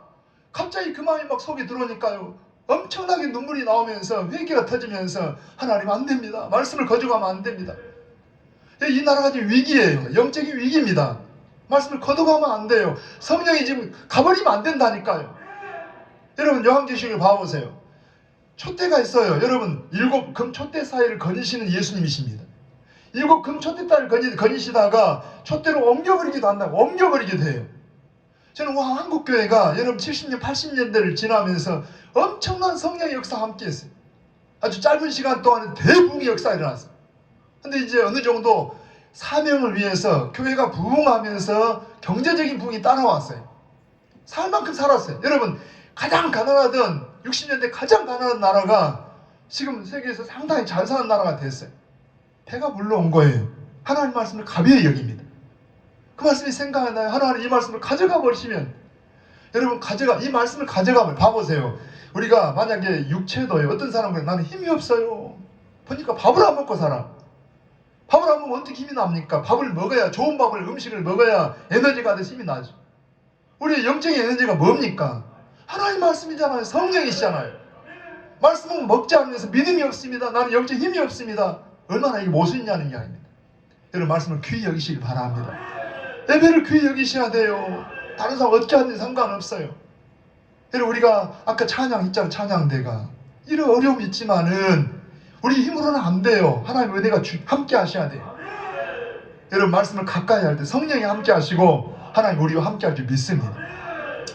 갑자기 그 마음이 막 속에 들어오니까요, 엄청나게 눈물이 나오면서 회개가 터지면서 하나님 안 됩니다. 말씀을 거져가면 안 됩니다. 이 나라가 지금 위기예요. 영적인 위기입니다. 말씀을 거둬가면 안 돼요. 성령이 지금 가버리면 안 된다니까요. 여러분 요한계시록을 봐보세요. 촛대가 있어요. 여러분 7 금촛대 사이를 거니시는 예수님이십니다. 7 금촛대를 거니시다가 촛대로 옮겨버리기도 한다고, 옮겨버리게 돼요. 저는 한국교회가 여러분 70년 80년대를 지나면서 엄청난 성령의 역사와 함께 했어요. 아주 짧은 시간 동안에 대부흥의 역사가 일어났어요. 근데 이제 어느 정도 사명을 위해서 교회가 부흥하면서 경제적인 부흥이 따라왔어요. 살 만큼 살았어요. 여러분 가장 가난하던 60년대 가장 가난한 나라가 지금 세계에서 상당히 잘 사는 나라가 됐어요. 배가 물러온 거예요. 하나님 말씀을 가벼이 여깁니다. 그 말씀이 생각나요. 하나님 이 말씀을 가져가 버리시면, 여러분 이 말씀을 가져가 버려. 봐보세요. 우리가 만약에 육체도요, 어떤 사람은 나는 힘이 없어요. 보니까 밥을 안 먹고 살아. 밥을 안 먹으면 어떻게 힘이 납니까? 밥을 먹어야, 좋은 밥을, 음식을 먹어야 에너지가 돼서 힘이 나죠. 우리의 영적인 에너지가 뭡니까? 하나님 말씀이잖아요. 성령이시잖아요. 말씀은 먹지 않으면서 믿음이 없습니다. 나는 영적 힘이 없습니다. 얼마나 이게 모순이냐는 이야기입니다. 여러분 말씀을 귀히 여기시길 바랍니다. 예배를 귀히 여기셔야 돼요. 다른 사람 어떻게 하는지 상관없어요. 여러분 우리가 아까 찬양 있잖아요. 찬양대가 이런 어려움이 있지만은 우리 힘으로는 안 돼요. 하나님의 은혜가 함께 하셔야 돼요. 여러분 말씀을 가까이 할 때 성령이 함께 하시고 하나님 우리와 함께 할 줄 믿습니다.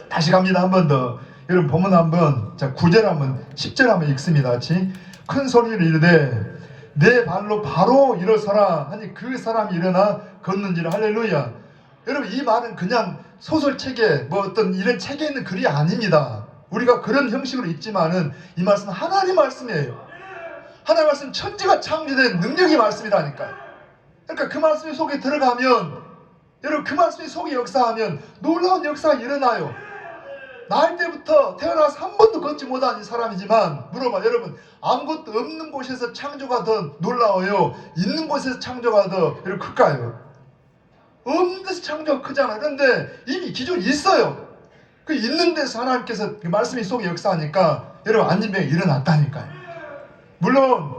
다시 갑니다. 한 번 더. 여러분 본문 한번, 자 9절 한번 10절 한번 읽습니다. 같이. 큰 소리를 이르되 내 발로 바로 일어서라 하니 그 사람이 일어나 걷는지라. 할렐루야. 여러분 이 말은 그냥 소설책에 뭐 어떤 이런 책에 있는 글이 아닙니다. 우리가 그런 형식으로 읽지만은 이 말씀은 하나님 말씀이에요. 하나님 말씀, 천지가 창조된 능력의 말씀이라니까요. 그러니까 그 말씀이 속에 들어가면, 여러분 그 말씀이 속에 역사하면 놀라운 역사가 일어나요. 낳을 때부터 태어나서 한 번도 걷지 못한 이 사람이지만, 물어봐. 여러분 아무것도 없는 곳에서 창조가 더 놀라워요, 있는 곳에서 창조가 더 이렇게 클까요? 없는 데서 창조가 크잖아요. 그런데 이미 기존에 있어요. 그 있는 데서 하나님께서 그 말씀이 속에 역사하니까 여러분 안진병이 일어났다니까요. 물론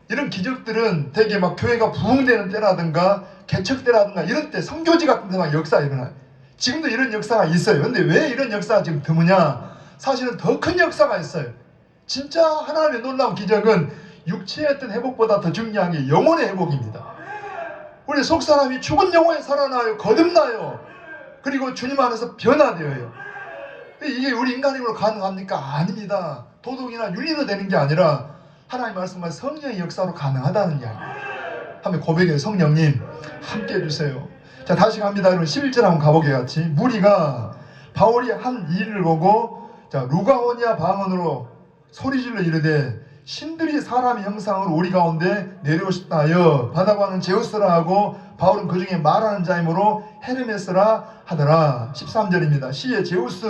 이런 기적들은 되게 막 교회가 부흥되는 때라든가 개척 때라든가 이런 때, 선교지 같은 데 막 역사가 일어나요. 지금도 이런 역사가 있어요. 근데 왜 이런 역사가 지금 드무냐? 사실은 더 큰 역사가 있어요. 진짜 하나님의 놀라운 기적은 육체의 어떤 회복보다 더 중요한 게 영혼의 회복입니다. 우리 속사람이 죽은 영혼에 살아나요. 거듭나요. 그리고 주님 안에서 변화되어요. 이게 우리 인간 힘으로 가능합니까? 아닙니다. 도덕이나 윤리도 되는 게 아니라 하나님 말씀과 성령의 역사로 가능하다는 이야기입니다. 한번 고백해요. 성령님 함께 해주세요. 자 다시 갑니다. 여러분 11절 한번 가보게 같이. 무리가 바울이 한 일을 보고 자 루가오니아 방언으로 소리질러 이르되 신들이 사람의 형상으로 우리 가운데 내려오셨다 하여 바나바는 제우스라 하고 바울은 그 중에 말하는 자이므로 헤르메스라 하더라. 13절입니다. 시에 제우스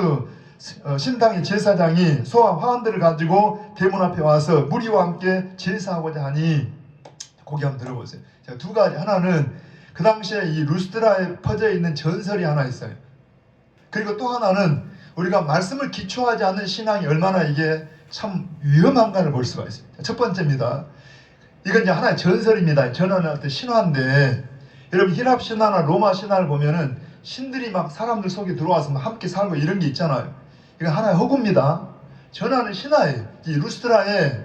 신당의 제사장이 소와 화환들을 가지고 대문 앞에 와서 무리와 함께 제사하고자 하니, 거기 한번 들어보세요. 제가 두 가지, 하나는 그 당시에 이 루스드라에 퍼져 있는 전설이 하나 있어요. 그리고 또 하나는 우리가 말씀을 기초하지 않는 신앙이 얼마나 이게 참 위험한가를 볼 수가 있어요. 첫 번째입니다. 이건 이제 하나의 전설입니다. 전하는 어떤 신화인데, 여러분 히랍 신화나 로마 신화를 보면은 신들이 막 사람들 속에 들어와서 막 함께 살고 이런 게 있잖아요. 이건 하나의 허구입니다. 전하는 신화예요. 이 루스드라에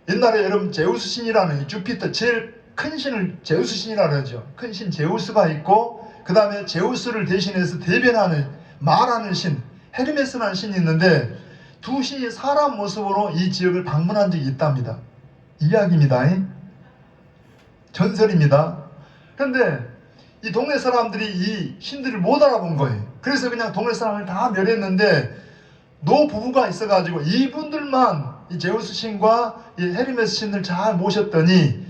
옛날에 여러분 제우스 신이라는 이 주피터 제일 큰 신을 제우스 신이라 그러죠. 큰 신 제우스가 있고, 그 다음에 제우스를 대신해서 대변하는 말하는 신 헤르메스라는 신이 있는데, 두 신이 사람 모습으로 이 지역을 방문한 적이 있답니다. 이야기입니다. 전설입니다. 그런데 이 동네 사람들이 이 신들을 못 알아본 거예요. 그래서 그냥 동네 사람을 다 멸했는데, 노부부가 있어가지고 이분들만 이 제우스 신과 이 헤르메스 신을 잘 모셨더니,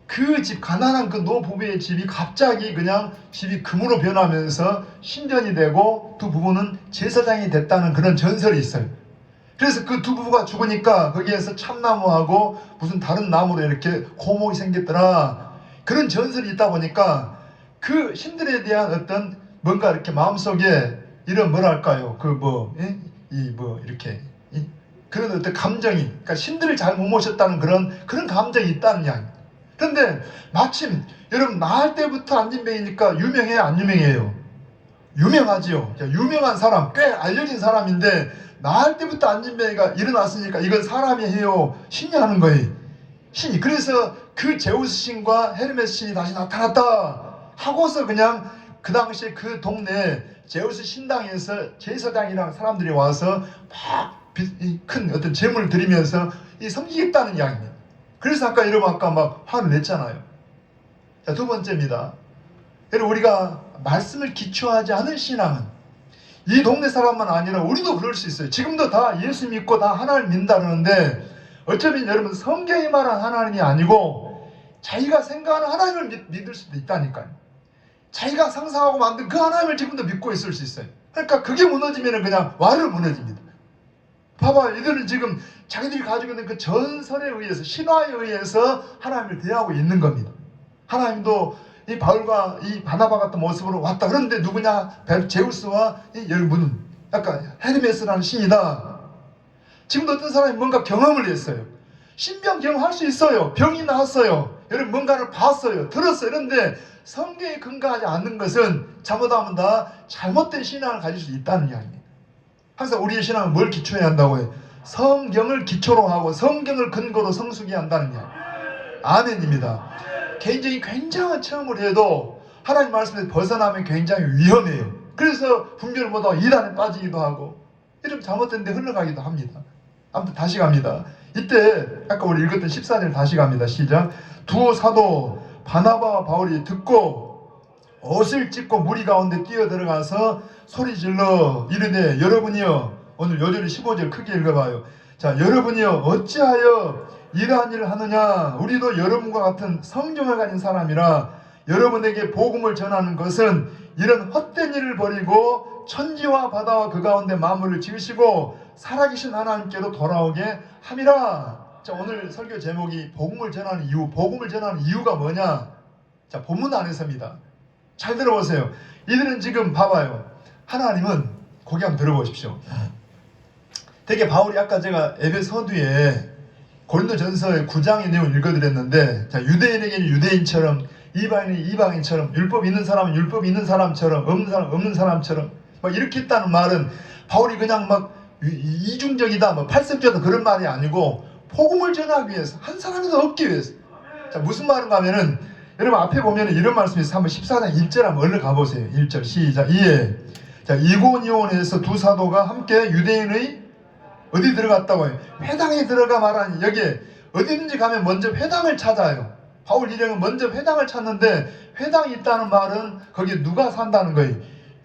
그 집, 가난한 그 노부부의 집이 갑자기 그냥 집이 금으로 변하면서 신전이 되고 두 부부는 제사장이 됐다는 그런 전설이 있어요. 그래서 그 두 부부가 죽으니까 거기에서 참나무하고 무슨 다른 나무로 이렇게 고목이 생겼더라. 그런 전설이 있다 보니까 그 신들에 대한 어떤 뭔가 이렇게 마음속에 이런 뭐랄까요, 이렇게 그런 어떤 감정이, 그러니까 신들을 잘 못 모셨다는 그런 감정이 있다는 이야기. 그런데 마침 여러분 나을 때부터 안진뱅이니까 유명해요, 안 유명해요? 유명하지요. 유명한 사람, 꽤 알려진 사람인데 나을 때부터 안진뱅이가 일어났으니까 이건 사람이 해요, 신이 하는 거예요. 신이. 그래서 그 제우스 신과 헤르메스 신이 다시 나타났다 하고서 그냥 그 당시에 그 동네 제우스 신당에서 제사장이랑 사람들이 와서 막 큰 어떤 제물을 드리면서 섬기겠다는 이야기입니다. 그래서 아까 막 화를 냈잖아요. 자, 두 번째입니다. 여러분, 우리가 말씀을 기초하지 않은 신앙은, 이 동네 사람만 아니라 우리도 그럴 수 있어요. 지금도 다 예수 믿고 다 하나님 믿는다 그러는데, 어쩌면 여러분 성경이 말한 하나님이 아니고 자기가 생각하는 하나님을 믿을 수도 있다니까요. 자기가 상상하고 만든 그 하나님을 지금도 믿고 있을 수 있어요. 그러니까 그게 무너지면 그냥 와르르 무너집니다. 봐봐요. 이들은 지금 자기들이 가지고 있는 그 전설에 의해서, 신화에 의해서 하나님을 대하고 있는 겁니다. 하나님도 이 바울과 이 바나바 같은 모습으로 왔다. 그런데 누구냐? 제우스와 이 여러분은 약간 헤르메스라는 신이다. 지금도 어떤 사람이 뭔가 경험을 했어요. 신병 경험할 수 있어요. 병이 나았어요. 여러분 뭔가를 봤어요. 들었어요. 그런데 성경에 근거하지 않는 것은 잘못하면 다 잘못된 신앙을 가질 수 있다는 이야기입니다. 항상 우리의 신앙은 뭘 기초해야 한다고 해요? 성경을 기초로 하고 성경을 근거로 성숙해야 한다는 이야기. 아멘입니다. 개인적인 굉장한 체험을 해도 하나님 말씀에서 벗어나면 굉장히 위험해요. 그래서 분별을 못하고 이단에 빠지기도 하고 이런 잘못된 데 흘러가기도 합니다. 아무튼 다시 갑니다. 이때 아까 우리 읽었던 14절 다시 갑니다. 시작. 두 사도 바나바와 바울이 듣고 옷을 찢고 무리 가운데 뛰어들어가서 소리질러 이르되, 여러분이여, 오늘 요절이 15절 크게 읽어봐요. 자, 여러분이여 어찌하여 이러한 일을 하느냐? 우리도 여러분과 같은 성경을 가진 사람이라 여러분에게 복음을 전하는 것은 이런 헛된 일을 버리고 천지와 바다와 그 가운데 만물을 지으시고 살아계신 하나님께로 돌아오게 함이라. 자, 오늘 설교 제목이 복음을 전하는 이유. 복음을 전하는 이유가 뭐냐? 자, 본문 안에서입니다. 잘 들어보세요. 이들은 지금 봐봐요. 하나님은, 거기 한번 들어보십시오. 되게 바울이 아까 제가 에베소 서두에 고린도전서의 9장의 내용을 읽어드렸는데, 자, 유대인에게는 유대인처럼, 이방인이 이방인처럼, 율법 있는 사람은 율법 있는 사람처럼, 없는 사람은 없는 사람처럼, 막 이렇게 했다는 말은 바울이 그냥 막 이중적이다, 뭐 팔색조다 그런 말이 아니고 복음을 전하기 위해서, 한 사람이라도 얻기 위해서. 자, 무슨 말인가 하면은, 여러분 앞에 보면 이런 말씀이 있어요. 한번 14장 1절 한번 얼른 가보세요. 1절 시작. 이에 자, 이고니온에서 두 사도가 함께 유대인의 어디 들어갔다고 해요? 회당에 들어가 말하니, 여기에 어디든지 가면 먼저 회당을 찾아요. 바울 일행은 먼저 회당을 찾는데, 회당이 있다는 말은 거기에 누가 산다는 거예요?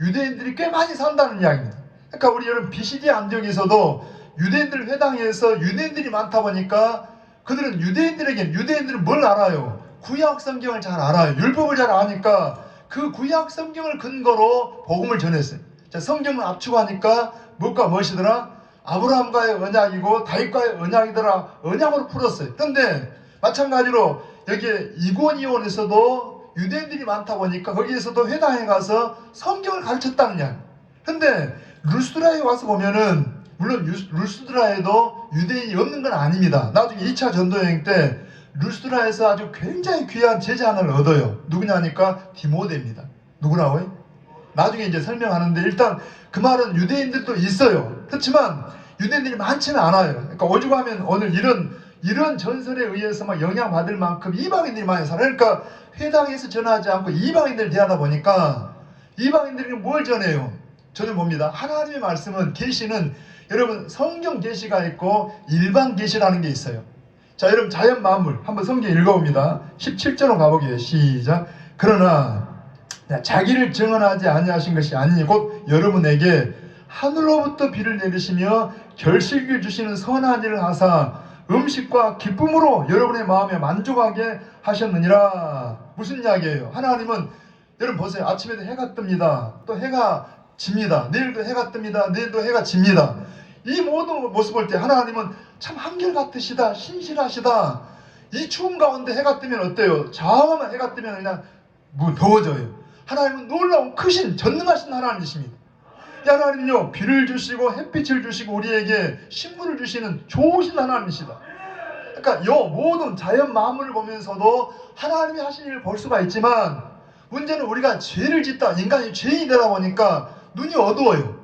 유대인들이 꽤 많이 산다는 이야기입니다. 그러니까 우리 여러분 BCD 안디옥에서도 유대인들 회당에서 유대인들이 많다 보니까 그들은 유대인들은 뭘 알아요? 구약 성경을 잘 알아요. 율법을 잘 아니까 그 구약 성경을 근거로 복음을 전했어요. 자, 성경을 압축하니까 무엇과 무엇이더라? 아브라함과의 언약이고 다윗과의 언약이더라. 언약으로 풀었어요. 그런데 마찬가지로 여기에 이고니온에서도 유대인들이 많다 보니까 거기에서도 회당에 가서 성경을 가르쳤다는 이야기. 근데 루스드라에 와서 보면은 물론 루스드라에도 유대인이 없는 건 아닙니다. 나중에 2차 전도여행 때 루스드라에서 아주 굉장히 귀한 제자 하나를 얻어요. 누구냐니까 디모데입니다. 누구라고요? 나중에 이제 설명하는데 일단 그 말은 유대인들도 있어요. 그렇지만 유대인들이 많지는 않아요. 그러니까 오죽하면 오늘 이런 전설에 의해서 막 영향받을 만큼 이방인들이 많이 살아요. 그러니까 회당에서 전하지 않고 이방인들 대하다 보니까 이방인들이 뭘 전해요? 저는 봅니다. 하나님의 말씀은 계시는 여러분 성경 계시가 있고 일반 계시라는 게 있어요. 자, 여러분 자연 만물 한번 성경 읽어봅니다. 17절로 가보게요. 시작. 그러나 자기를 증언하지 아니하신 것이 아니니 곧 여러분에게 하늘로부터 비를 내리시며 결실을 주시는 선한 일을 하사 음식과 기쁨으로 여러분의 마음에 만족하게 하셨느니라. 무슨 이야기예요? 하나님은 여러분 보세요. 아침에도 해가 뜹니다. 또 해가 집니다. 내일도 해가 뜹니다. 내일도 해가 집니다. 이 모든 모습 볼 때 하나님은 참 한결같으시다. 신실하시다. 이 추운 가운데 해가 뜨면 어때요? 자마만 해가 뜨면 그냥 더워져요. 하나님은 놀라운 크신 전능하신 하나님이십니다. 이 하나님은요 비를 주시고 햇빛을 주시고 우리에게 식물을 주시는 좋으신 하나님이시다. 그러니까 요 모든 자연 만물을 보면서도 하나님이 하신 일을 볼 수가 있지만 문제는 우리가 죄를 짓다 인간이 죄인이 되다 보니까 눈이 어두워요.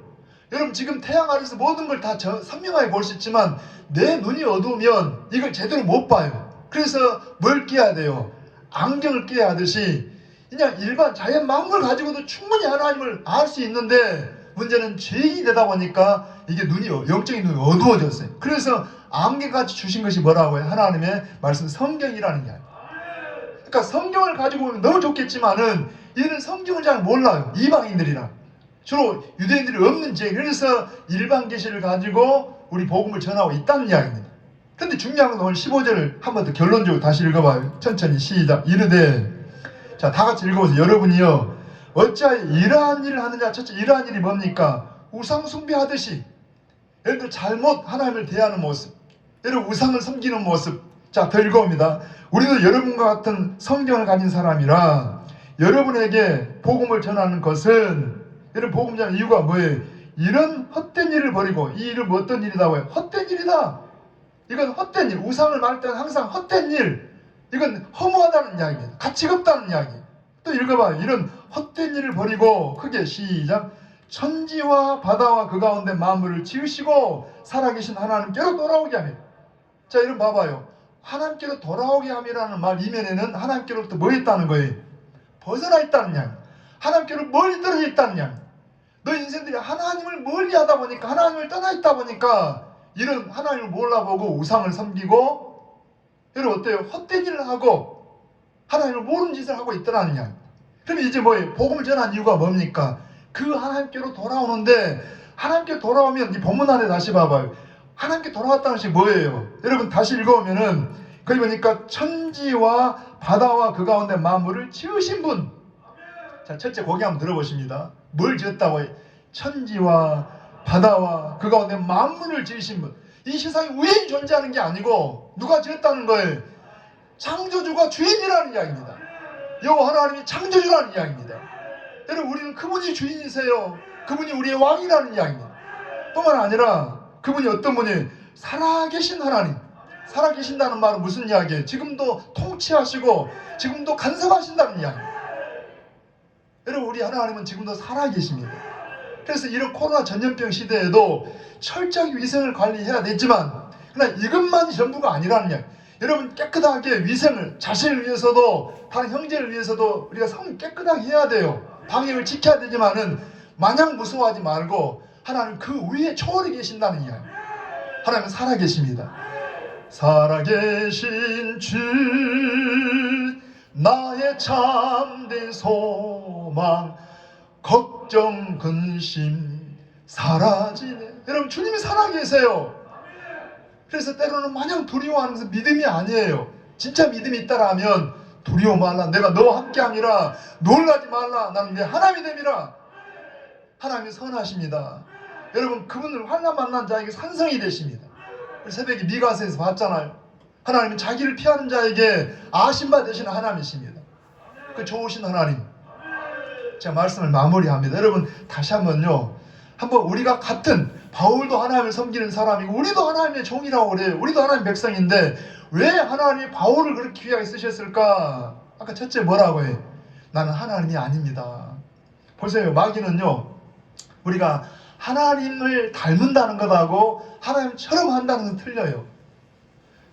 여러분 지금 태양 아래서 모든 걸 다 선명하게 볼 수 있지만 내 눈이 어두우면 이걸 제대로 못 봐요. 그래서 뭘 끼야 돼요? 안경을 끼야 하듯이 그냥 일반 자연 만물 가지고도 충분히 하나님을 알 수 있는데 문제는 죄인이 되다 보니까 이게 영적인 눈이 어두워졌어요. 그래서 안개같이 주신 것이 뭐라고요? 하나님의 말씀 성경이라는 게 아니에요. 그러니까 성경을 가지고 보면 너무 좋겠지만은 얘는 성경을 잘 몰라요. 이방인들이라. 주로 유대인들이 없는 지역. 그래서 일반 계시를 가지고 우리 복음을 전하고 있다는 이야기입니다. 근데 중요한 건 오늘 15절을 한 번 더 결론적으로 다시 읽어봐요. 천천히 시작. 이르되 자, 다 같이 읽어보세요. 여러분이요 어찌하여 이러한 일을 하느냐. 첫째 이러한 일이 뭡니까? 우상 숭배하듯이 예를 들어 잘못 하나님을 대하는 모습, 여러분 우상을 섬기는 모습. 자, 더 읽어봅니다. 우리도 여러분과 같은 성경을 가진 사람이라 여러분에게 복음을 전하는 것은 여러분 복음 전하는 이유가 뭐예요? 이런 헛된 일을 버리고 이 일은 어떤 일이라고 해요? 헛된 일이다. 이건 헛된 일. 우상을 말할 때는 항상 헛된 일. 이건 허무하다는 이야기입니다. 가치가 없다는 이야기. 또 읽어봐요. 이런 헛된 일을 버리고 크게 시작. 천지와 바다와 그 가운데 만물을 지으시고 살아계신 하나님께로 돌아오게 하며. 자, 여러분 봐봐요. 하나님께로 돌아오게 함이라는 말 이면에는 하나님께로부터 뭐 있다는 거예요? 벗어나 있다는 이야기. 하나님께로 멀리 떨어져 있다는 이야기. 너 인생들이 하나님을 멀리 하다 보니까 하나님을 떠나 있다 보니까 이런 하나님을 몰라보고 우상을 섬기고 여러분 어때요? 헛된 일을 하고 하나님을 모르는 짓을 하고 있더라는 이야기. 그럼 이제 뭐예요? 복음을 전한 이유가 뭡니까? 그 하나님께로 돌아오는데 하나님께 돌아오면 이 본문 안에 다시 봐봐요. 하나님께 돌아왔다는 것이 뭐예요? 여러분 다시 읽어보면은 거기 보니까 천지와 바다와 그 가운데 만물을 지으신 분. 자, 첫째 거기 한번 들어보십니다. 뭘 지었다고 해요? 천지와 바다와 그 가운데 만물을 지으신 분. 이 세상에 우연히 존재하는 게 아니고 누가 지었다는 거예요? 창조주가 주인이라는 이야기입니다. 여호와 하나님이 창조주라는 이야기입니다. 여러분 우리는 그분이 주인이세요. 그분이 우리의 왕이라는 이야기입니다. 뿐만 아니라 그분이 어떤 분이 살아계신 하나님. 살아계신다는 말은 무슨 이야기예요? 지금도 통치하시고 지금도 간섭하신다는 이야기입니다. 여러분 우리 하나님은 지금도 살아계십니다. 그래서 이런 코로나 전염병 시대에도 철저히 위생을 관리해야 되지만 그러나 이것만이 전부가 아니라는 이야기. 여러분 깨끗하게 위생을 자신을 위해서도 다른 형제를 위해서도 우리가 성 깨끗하게 해야 돼요. 방역을 지켜야 되지만은 마냥 무서워하지 말고 하나님 그 위에 초월해 계신다는 이야기. 하나님은 살아계십니다. 살아계신 주 나의 참된 소망 걱정 근심 사라지네. 여러분 주님이 살아계세요. 그래서 때로는 마냥 두려워하는 것은 믿음이 아니에요. 진짜 믿음이 있다라 하면 두려워 말라. 내가 너와 함께함이라. 놀라지 말라. 나는 내 하나님이 됨이라. 하나님이 선하십니다. 여러분, 그분을 환난 만난 자에게 산성이 되십니다. 새벽에 미가서에서 봤잖아요. 하나님은 자기를 피하는 자에게 아신바 되시는 하나님이십니다. 그 좋으신 하나님. 제가 말씀을 마무리합니다. 여러분, 다시 한번 우리가 같은 바울도 하나님을 섬기는 사람이고 우리도 하나님의 종이라고 그래요. 우리도 하나님의 백성인데 왜 하나님이 바울을 그렇게 귀하게 쓰셨을까? 아까 첫째 뭐라고 해? 나는 하나님이 아닙니다. 보세요. 마귀는요, 우리가 하나님을 닮는다는 것하고 하나님처럼 한다는 건 틀려요.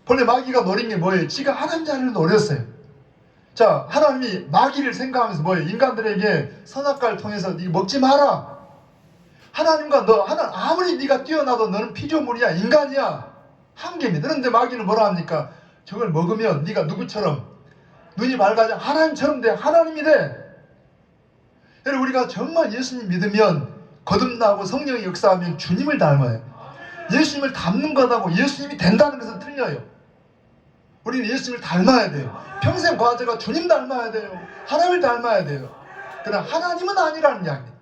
본래 마귀가 노린 게 뭐예요? 지가 하나님 자리를 노렸어요. 자, 하나님이 마귀를 생각하면서 뭐예요? 인간들에게 선악과를 통해서 이거 먹지 마라. 하나님과 하나님 아무리 네가 뛰어나도 너는 피조물이야, 인간이야. 한계입니다. 그런데 마귀는 뭐라 합니까? 저걸 먹으면 네가 누구처럼 눈이 밝아져 하나님처럼 돼. 하나님이 돼. 여러분, 우리가 정말 예수님 믿으면 거듭나고 성령이 역사하면 주님을 닮아요. 예수님을 닮는 것하고 예수님이 된다는 것은 틀려요. 우리는 예수님을 닮아야 돼요. 평생 과제가 주님 닮아야 돼요. 하나님을 닮아야 돼요. 그러나 하나님은 아니라는 이야기입니다.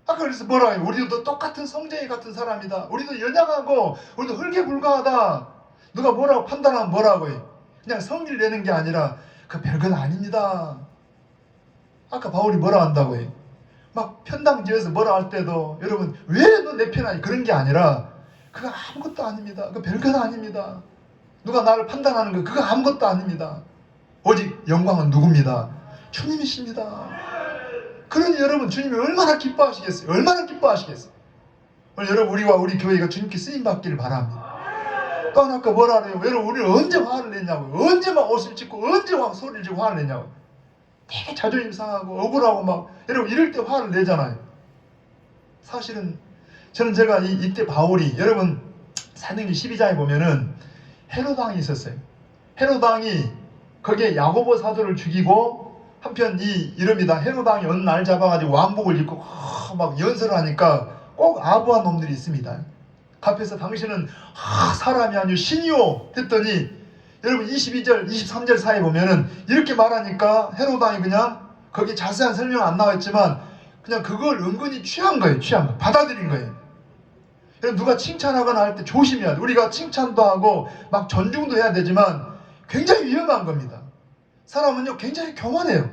아까 그래서 뭐라 해요? 우리도 똑같은 성쟁이 같은 사람이다. 우리도 연약하고 우리도 흙에 불과하다. 누가 뭐라고 판단하면 뭐라고 해요? 그냥 성질 내는 게 아니라 그 별건 아닙니다. 아까 바울이 뭐라 한다고 해요? 막 편당지에서 뭐라 할 때도 여러분 왜 너 내 편 아니? 그런 게 아니라 그거 아무것도 아닙니다. 그 별건 아닙니다. 누가 나를 판단하는 거 그거 아무것도 아닙니다. 오직 영광은 누굽니다? 주님이십니다. 그러니 여러분 주님이 얼마나 기뻐하시겠어요? 얼마나 기뻐하시겠어요? 오늘 여러분 우리와 우리 교회가 주님께 쓰임받기를 바랍니다. 또 하나 아까 뭐라 그래요? 여러분 우리는 언제 화를 냈냐고요? 언제 막 옷을 찢고 언제 막 소리를 지고 화를 냈냐고요? 되게 자존심 상하고 억울하고 막 여러분 이럴 때 화를 내잖아요. 사실은 저는 제가 이때 바울이 여러분 사도행전 12장에 보면은 헤로당이 있었어요. 헤로당이 거기에 야고보 사도를 죽이고 한편 이럽니다. 헤로당이 어느 날 잡아가지고 왕복을 입고 막 연설을 하니까 꼭 아부한 놈들이 있습니다. 앞에서 당신은 사람이 아니요 신이요 했더니 여러분 22절 23절 사이에 보면은 이렇게 말하니까 헤로당이 그냥 거기 자세한 설명 안 나와있지만 그냥 그걸 은근히 취한 거예요. 취한 거. 받아들인 거예요. 여러분 누가 칭찬하거나 할 때 조심해야 돼. 우리가 칭찬도 하고 막 존중도 해야 되지만 굉장히 위험한 겁니다. 사람은요 굉장히 교만해요.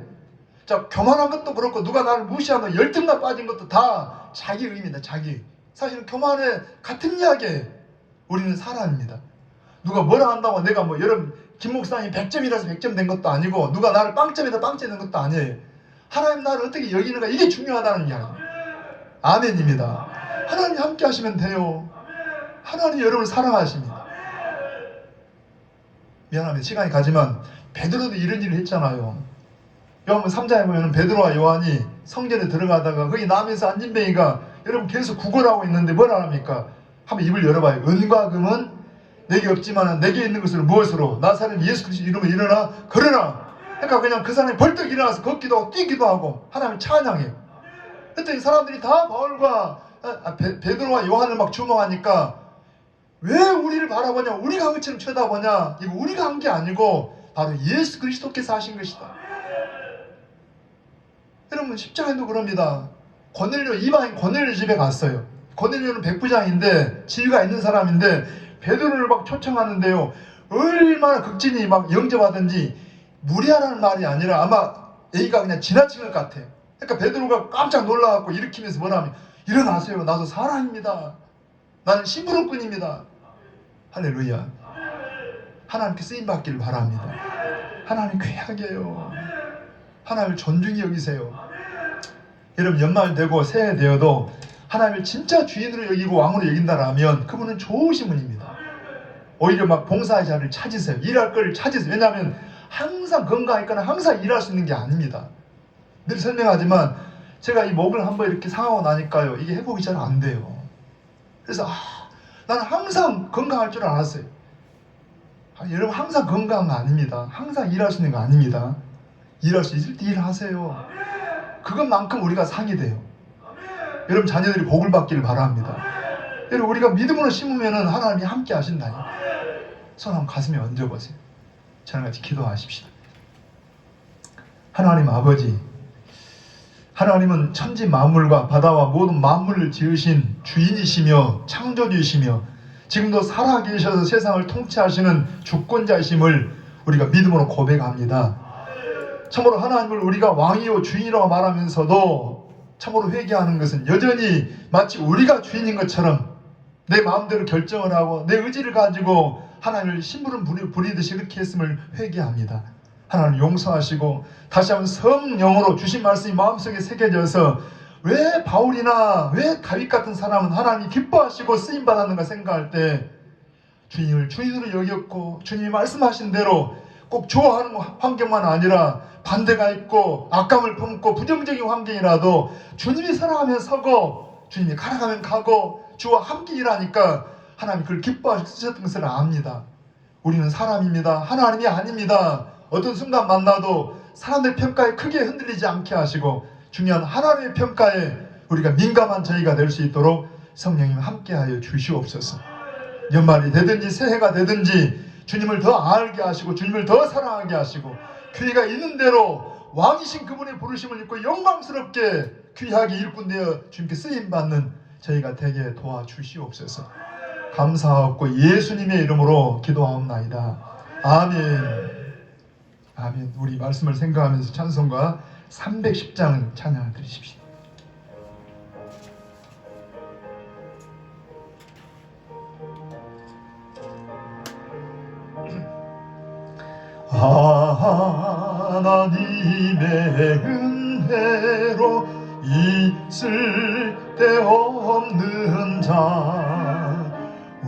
자, 교만한 것도 그렇고 누가 나를 무시하면 열등감 빠진 것도 다 자기 의입니다. 자기 의. 사실은 교만의 같은 이야기예요. 우리는 사람입니다. 누가 뭐라 한다고 내가 뭐 여러분 김 목사님 100점이라서 100점 된 것도 아니고 누가 나를 빵점에다 빵점 된 것도 아니에요. 하나님 나를 어떻게 여기는가 이게 중요하다는 이야기예요. 아멘입니다. 하나님 함께 하시면 돼요. 하나님 여러분을 사랑하십니다. 미안합니다. 시간이 가지만 베드로도 이런 일을 했잖아요. 요한복음 3장에 보면 베드로와 요한이 성전에 들어가다가 거기 남에서 안진뱅이가 여러분 계속 구걸하고 있는데 뭐라 합니까? 한번 입을 열어봐요. 은과 금은 내게 없지만 내게 있는 것을 무엇으로? 나사렛 예수 그리스도 이름으로 일어나 걸어라. 그러니까 그냥 그 사람이 벌떡 일어나서 걷기도 하고 뛰기도 하고 하나님을 찬양해요. 그랬더니 사람들이 다 바울과 베드로와 요한을 막 주목하니까 왜 우리를 바라보냐? 우리가 한 것처럼 쳐다보냐? 이거 우리가 한 게 아니고 바로 예수 그리스도께서 하신 것이다. 여러분 십자가에도 그럽니다. 고넬료 이방인 고넬료 집에 갔어요. 고넬료는 백부장인데 지위가 있는 사람인데 베드로를 막 초청하는데요. 얼마나 극진히 막 영접하든지 무리하라는 말이 아니라 아마 A가 그냥 지나친 것 같아. 그러니까 베드로가 깜짝 놀라갖고 일으키면서 뭐라 하면 일어나세요. 나도 사람입니다. 나는 심부름꾼입니다. 할렐루야. 하나님께 쓰임받기를 바랍니다. 하나님 귀하게 해요. 하나님을 존중히 여기세요. 여러분 연말 되고 새해 되어도 하나님을 진짜 주인으로 여기고 왕으로 여긴다라면 그분은 좋으신 분입니다. 오히려 막 봉사의 자리를 찾으세요. 일할 거를 찾으세요. 왜냐하면 항상 건강했거나 항상 일할 수 있는 게 아닙니다. 늘 설명하지만 제가 이 목을 한번 이렇게 상하고 나니까요. 이게 회복이 잘 안 돼요. 그래서 나는 항상 건강할 줄 알았어요. 여러분 항상 건강한 거 아닙니다. 항상 일할 수 있는 거 아닙니다. 일할 수 있을 때 일하세요. 그것만큼 우리가 상이 돼요. 여러분 자녀들이 복을 받기를 바랍니다. 여러분 우리가 믿음으로 심으면 하나님이 함께 하신다. 손 한번 가슴에 얹어보세요. 저랑 같이 기도하십시다. 하나님 아버지, 하나님은 천지 만물과 바다와 모든 만물을 지으신 주인이시며 창조주이시며 지금도 살아계셔서 세상을 통치하시는 주권자이심을 우리가 믿음으로 고백합니다. 참으로 하나님을 우리가 왕이요 주인이라고 말하면서도 참으로 회개하는 것은 여전히 마치 우리가 주인인 것처럼 내 마음대로 결정을 하고 내 의지를 가지고 하나님을 심부름 부리듯이 그렇게 했음을 회개합니다. 하나님 용서하시고 다시 한번 성령으로 주신 말씀이 마음속에 새겨져서 왜 바울이나 왜 다윗 같은 사람은 하나님이 기뻐하시고 쓰임받았는가 생각할 때 주님을 주인으로 여겼고 주님이 말씀하신 대로 꼭 좋아하는 환경만 아니라 반대가 있고 악감을 품고 부정적인 환경이라도 주님이 사랑하면 서고 주님이 가라가면 가고 주와 함께 일하니까 하나님이 그걸 기뻐하시고 쓰셨던 것을 압니다. 우리는 사람입니다. 하나님이 아닙니다. 어떤 순간 만나도 사람의 평가에 크게 흔들리지 않게 하시고 중요한 하나님의 평가에 우리가 민감한 저희가 될 수 있도록 성령님 함께하여 주시옵소서. 연말이 되든지 새해가 되든지 주님을 더 알게 하시고 주님을 더 사랑하게 하시고 교회가 있는 대로 왕이신 그분의 부르심을 입고 영광스럽게 귀하게 일꾼되어 주님께 쓰임받는 저희가 되게 도와주시옵소서. 감사하고 예수님의 이름으로 기도하옵나이다. 아멘. 아멘. 우리 말씀을 생각하면서 찬송가 310장 찬양을 드리십시오. 하나님의 은혜로 있을 데 없는 자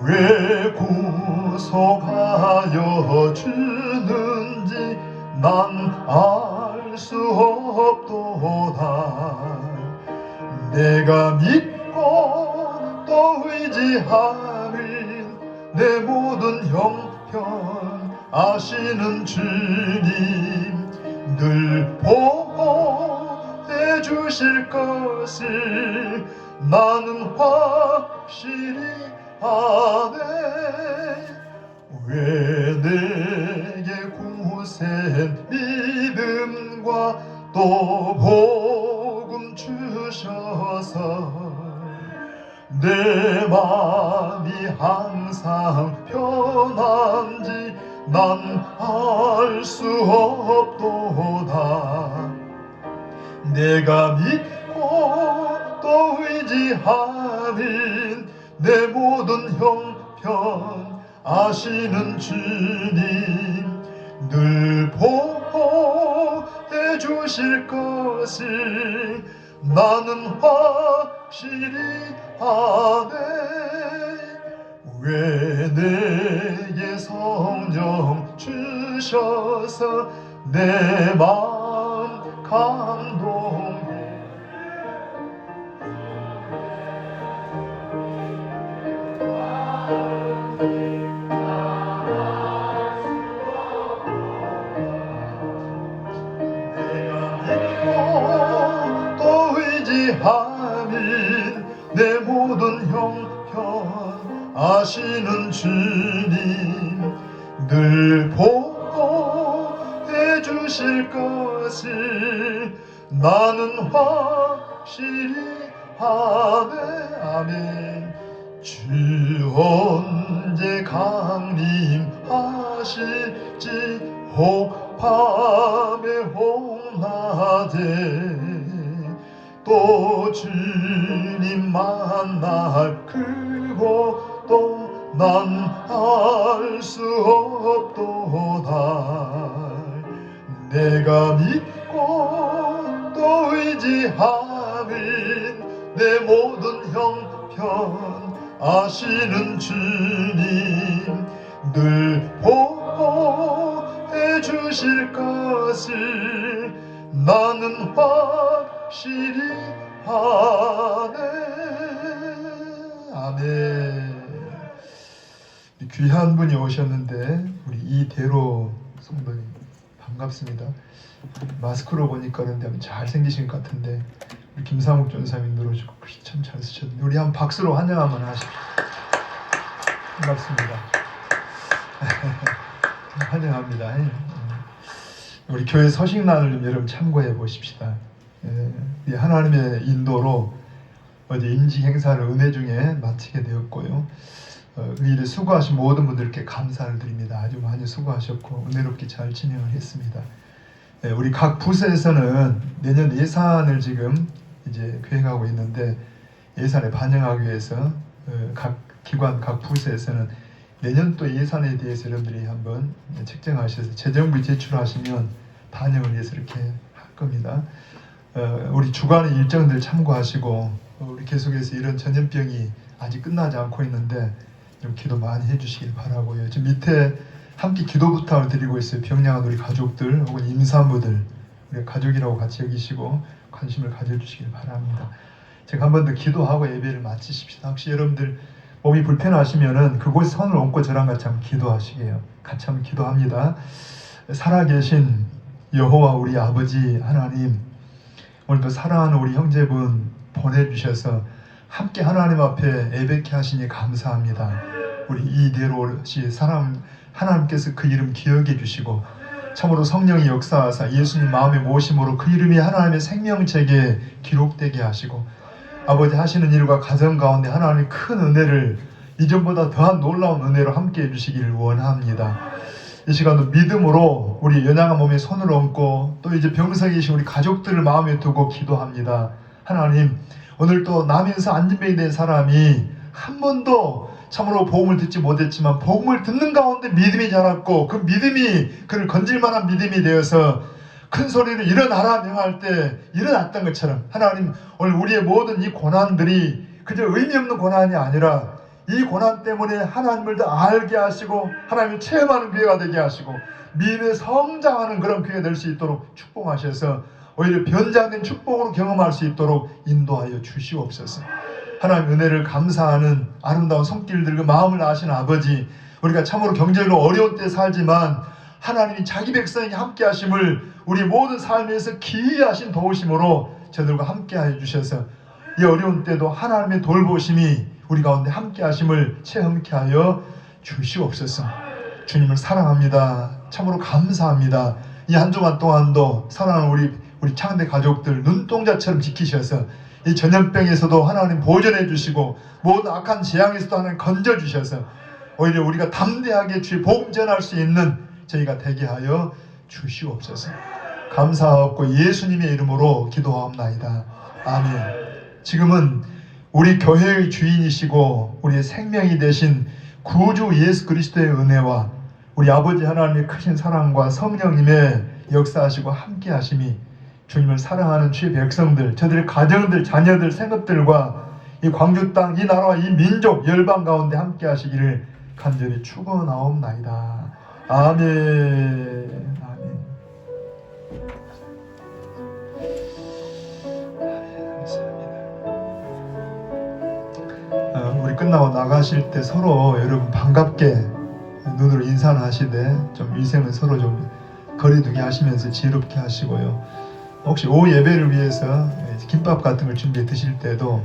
왜 구속하여 주는지 난 알 수 없도다. 내가 믿고 또 의지하는 내 모든 형편 아시는 주님 늘 보호해 주실 것을 나는 확실히 아네. 왜 내게 굳센 믿음과 또 복음 주셔서 내 마음이 항상 편한지 난 알 수 없도다. 내가 믿고 또 의지하는 내 모든 형편 아시는 주님 늘 보호해 주실 것을 나는 확실히 아네. 왜 내게 성령 주셔서 내 마음 감동해 하는 내 모든 형편 아시는 주님 늘 보호해 주실 것을 나는 확실히 아네. 아멘. 주 언제 강림하실지 혹 밤에 혹 낮에 또 주님 만날 그곳도 난 알 수 없도다. 내가 믿고 또 의지하는 내 모든 형편 아시는 주님 늘 보호해 주실 것을 나는 확실히 아네. 아멘. 귀한 분이 오셨는데 우리 이대로 성도님 반갑습니다. 마스크로 보니까 그런데 잘생기신 것 같은데 우리 김상욱 전사님 늘어지고 글 참 잘 쓰셨는데 우리 한번 박수로 환영 한번 하십시오. 반갑습니다. 환영합니다. 우리 교회 서식란을 좀 여러분 참고해 보십시다. 이 하나님의 인도로 어제 임직 행사를 은혜 중에 마치게 되었고요. 그 일에 수고하신 모든 분들께 감사를 드립니다. 아주 많이 수고하셨고 은혜롭게 잘 진행을 했습니다. 우리 각 부서에서는 내년 예산을 지금 이제 계획하고 있는데 예산에 반영하기 위해서 각 기관, 각 부서에서는 내년도 예산에 대해서 여러분들이 한번 책정하셔서 재정부 제출하시면 반영을 위해서 이렇게 할 겁니다. 우리 주간의 일정들 참고하시고 우리 계속해서 이런 전염병이 아직 끝나지 않고 있는데 좀 기도 많이 해주시길 바라고요. 지금 밑에 함께 기도 부탁을 드리고 있어요. 병량한 우리 가족들 혹은 임산부들 우리 가족이라고 같이 여기시고 관심을 가져주시길 바랍니다. 제가 한 번 더 기도하고 예배를 마치십시다. 혹시 여러분들 몸이 불편하시면은 그곳에 손을 얹고 저랑 같이 한번 기도하시게요. 같이 한번 기도합니다. 살아계신 여호와 우리 아버지 하나님, 오늘도 사랑하는 우리 형제분 보내주셔서 함께 하나님 앞에 예배케 하시니 감사합니다. 우리 이대로시 사람 하나님께서 그 이름 기억해 주시고 참으로 성령이 역사하사 예수님 마음에 모심으로 그 이름이 하나님의 생명책에 기록되게 하시고 아버지 하시는 일과 가정 가운데 하나님의 큰 은혜를 이전보다 더한 놀라운 은혜로 함께 해주시기를 원합니다. 이 시간도 믿음으로 우리 연약한 몸에 손을 얹고 또 이제 병상에 계신 우리 가족들을 마음에 두고 기도합니다. 하나님, 오늘 또 나면서 안진병이 된 사람이 한 번도 참으로 복음을 듣지 못했지만 복음을 듣는 가운데 믿음이 자랐고 그 믿음이 그를 건질 만한 믿음이 되어서 큰 소리로 일어나라 명할 때 일어났던 것처럼 하나님, 오늘 우리의 모든 이 고난들이 그저 의미 없는 고난이 아니라 이 고난 때문에 하나님을 더 알게 하시고 하나님을 체험하는 기회가 되게 하시고 믿음에 성장하는 그런 기회가 될 수 있도록 축복하셔서 오히려 변장된 축복으로 경험할 수 있도록 인도하여 주시옵소서. 하나님 은혜를 감사하는 아름다운 손길들 그 마음을 아시는 아버지, 우리가 참으로 경제적으로 어려운 때 살지만 하나님이 자기 백성에게 함께 하심을 우리 모든 삶에서 기이하신 도우심으로 저들과 함께 하여 주셔서 이 어려운 때도 하나님의 돌보심이 우리 가운데 함께 하심을 체험케 하여 주시옵소서. 주님을 사랑합니다. 참으로 감사합니다. 이 한 주간 동안도 사랑하는 우리 창대 가족들 눈동자처럼 지키셔서 이 전염병에서도 하나님 보존해 주시고 모든 악한 재앙에서도 하나님 건져 주셔서 오히려 우리가 담대하게 주의 복음 전할 수 있는 저희가 되게 하여 주시옵소서. 감사하옵고 예수님의 이름으로 기도하옵나이다. 아멘. 지금은 우리 교회의 주인이시고 우리의 생명이 되신 구주 예수 그리스도의 은혜와 우리 아버지 하나님의 크신 사랑과 성령님의 역사하시고 함께 하심이 주님을 사랑하는 주의 백성들, 저들의 가정들, 자녀들, 생업들과 이 광주 땅, 이 나라와 이 민족, 열방 가운데 함께 하시기를 간절히 축원하옵나이다. 아멘. 아멘. 우리 끝나고 나가실 때 서로 여러분 반갑게 눈으로 인사를 하시되 좀 위생은 서로 좀 거리두기 하시면서 지혜롭게 하시고요. 혹시 오후 예배를 위해서 김밥 같은 걸 준비해 드실 때도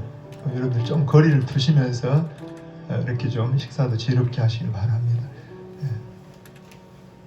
여러분들 좀 거리를 두시면서 이렇게 좀 식사도 지혜롭게 하시길 바랍니다.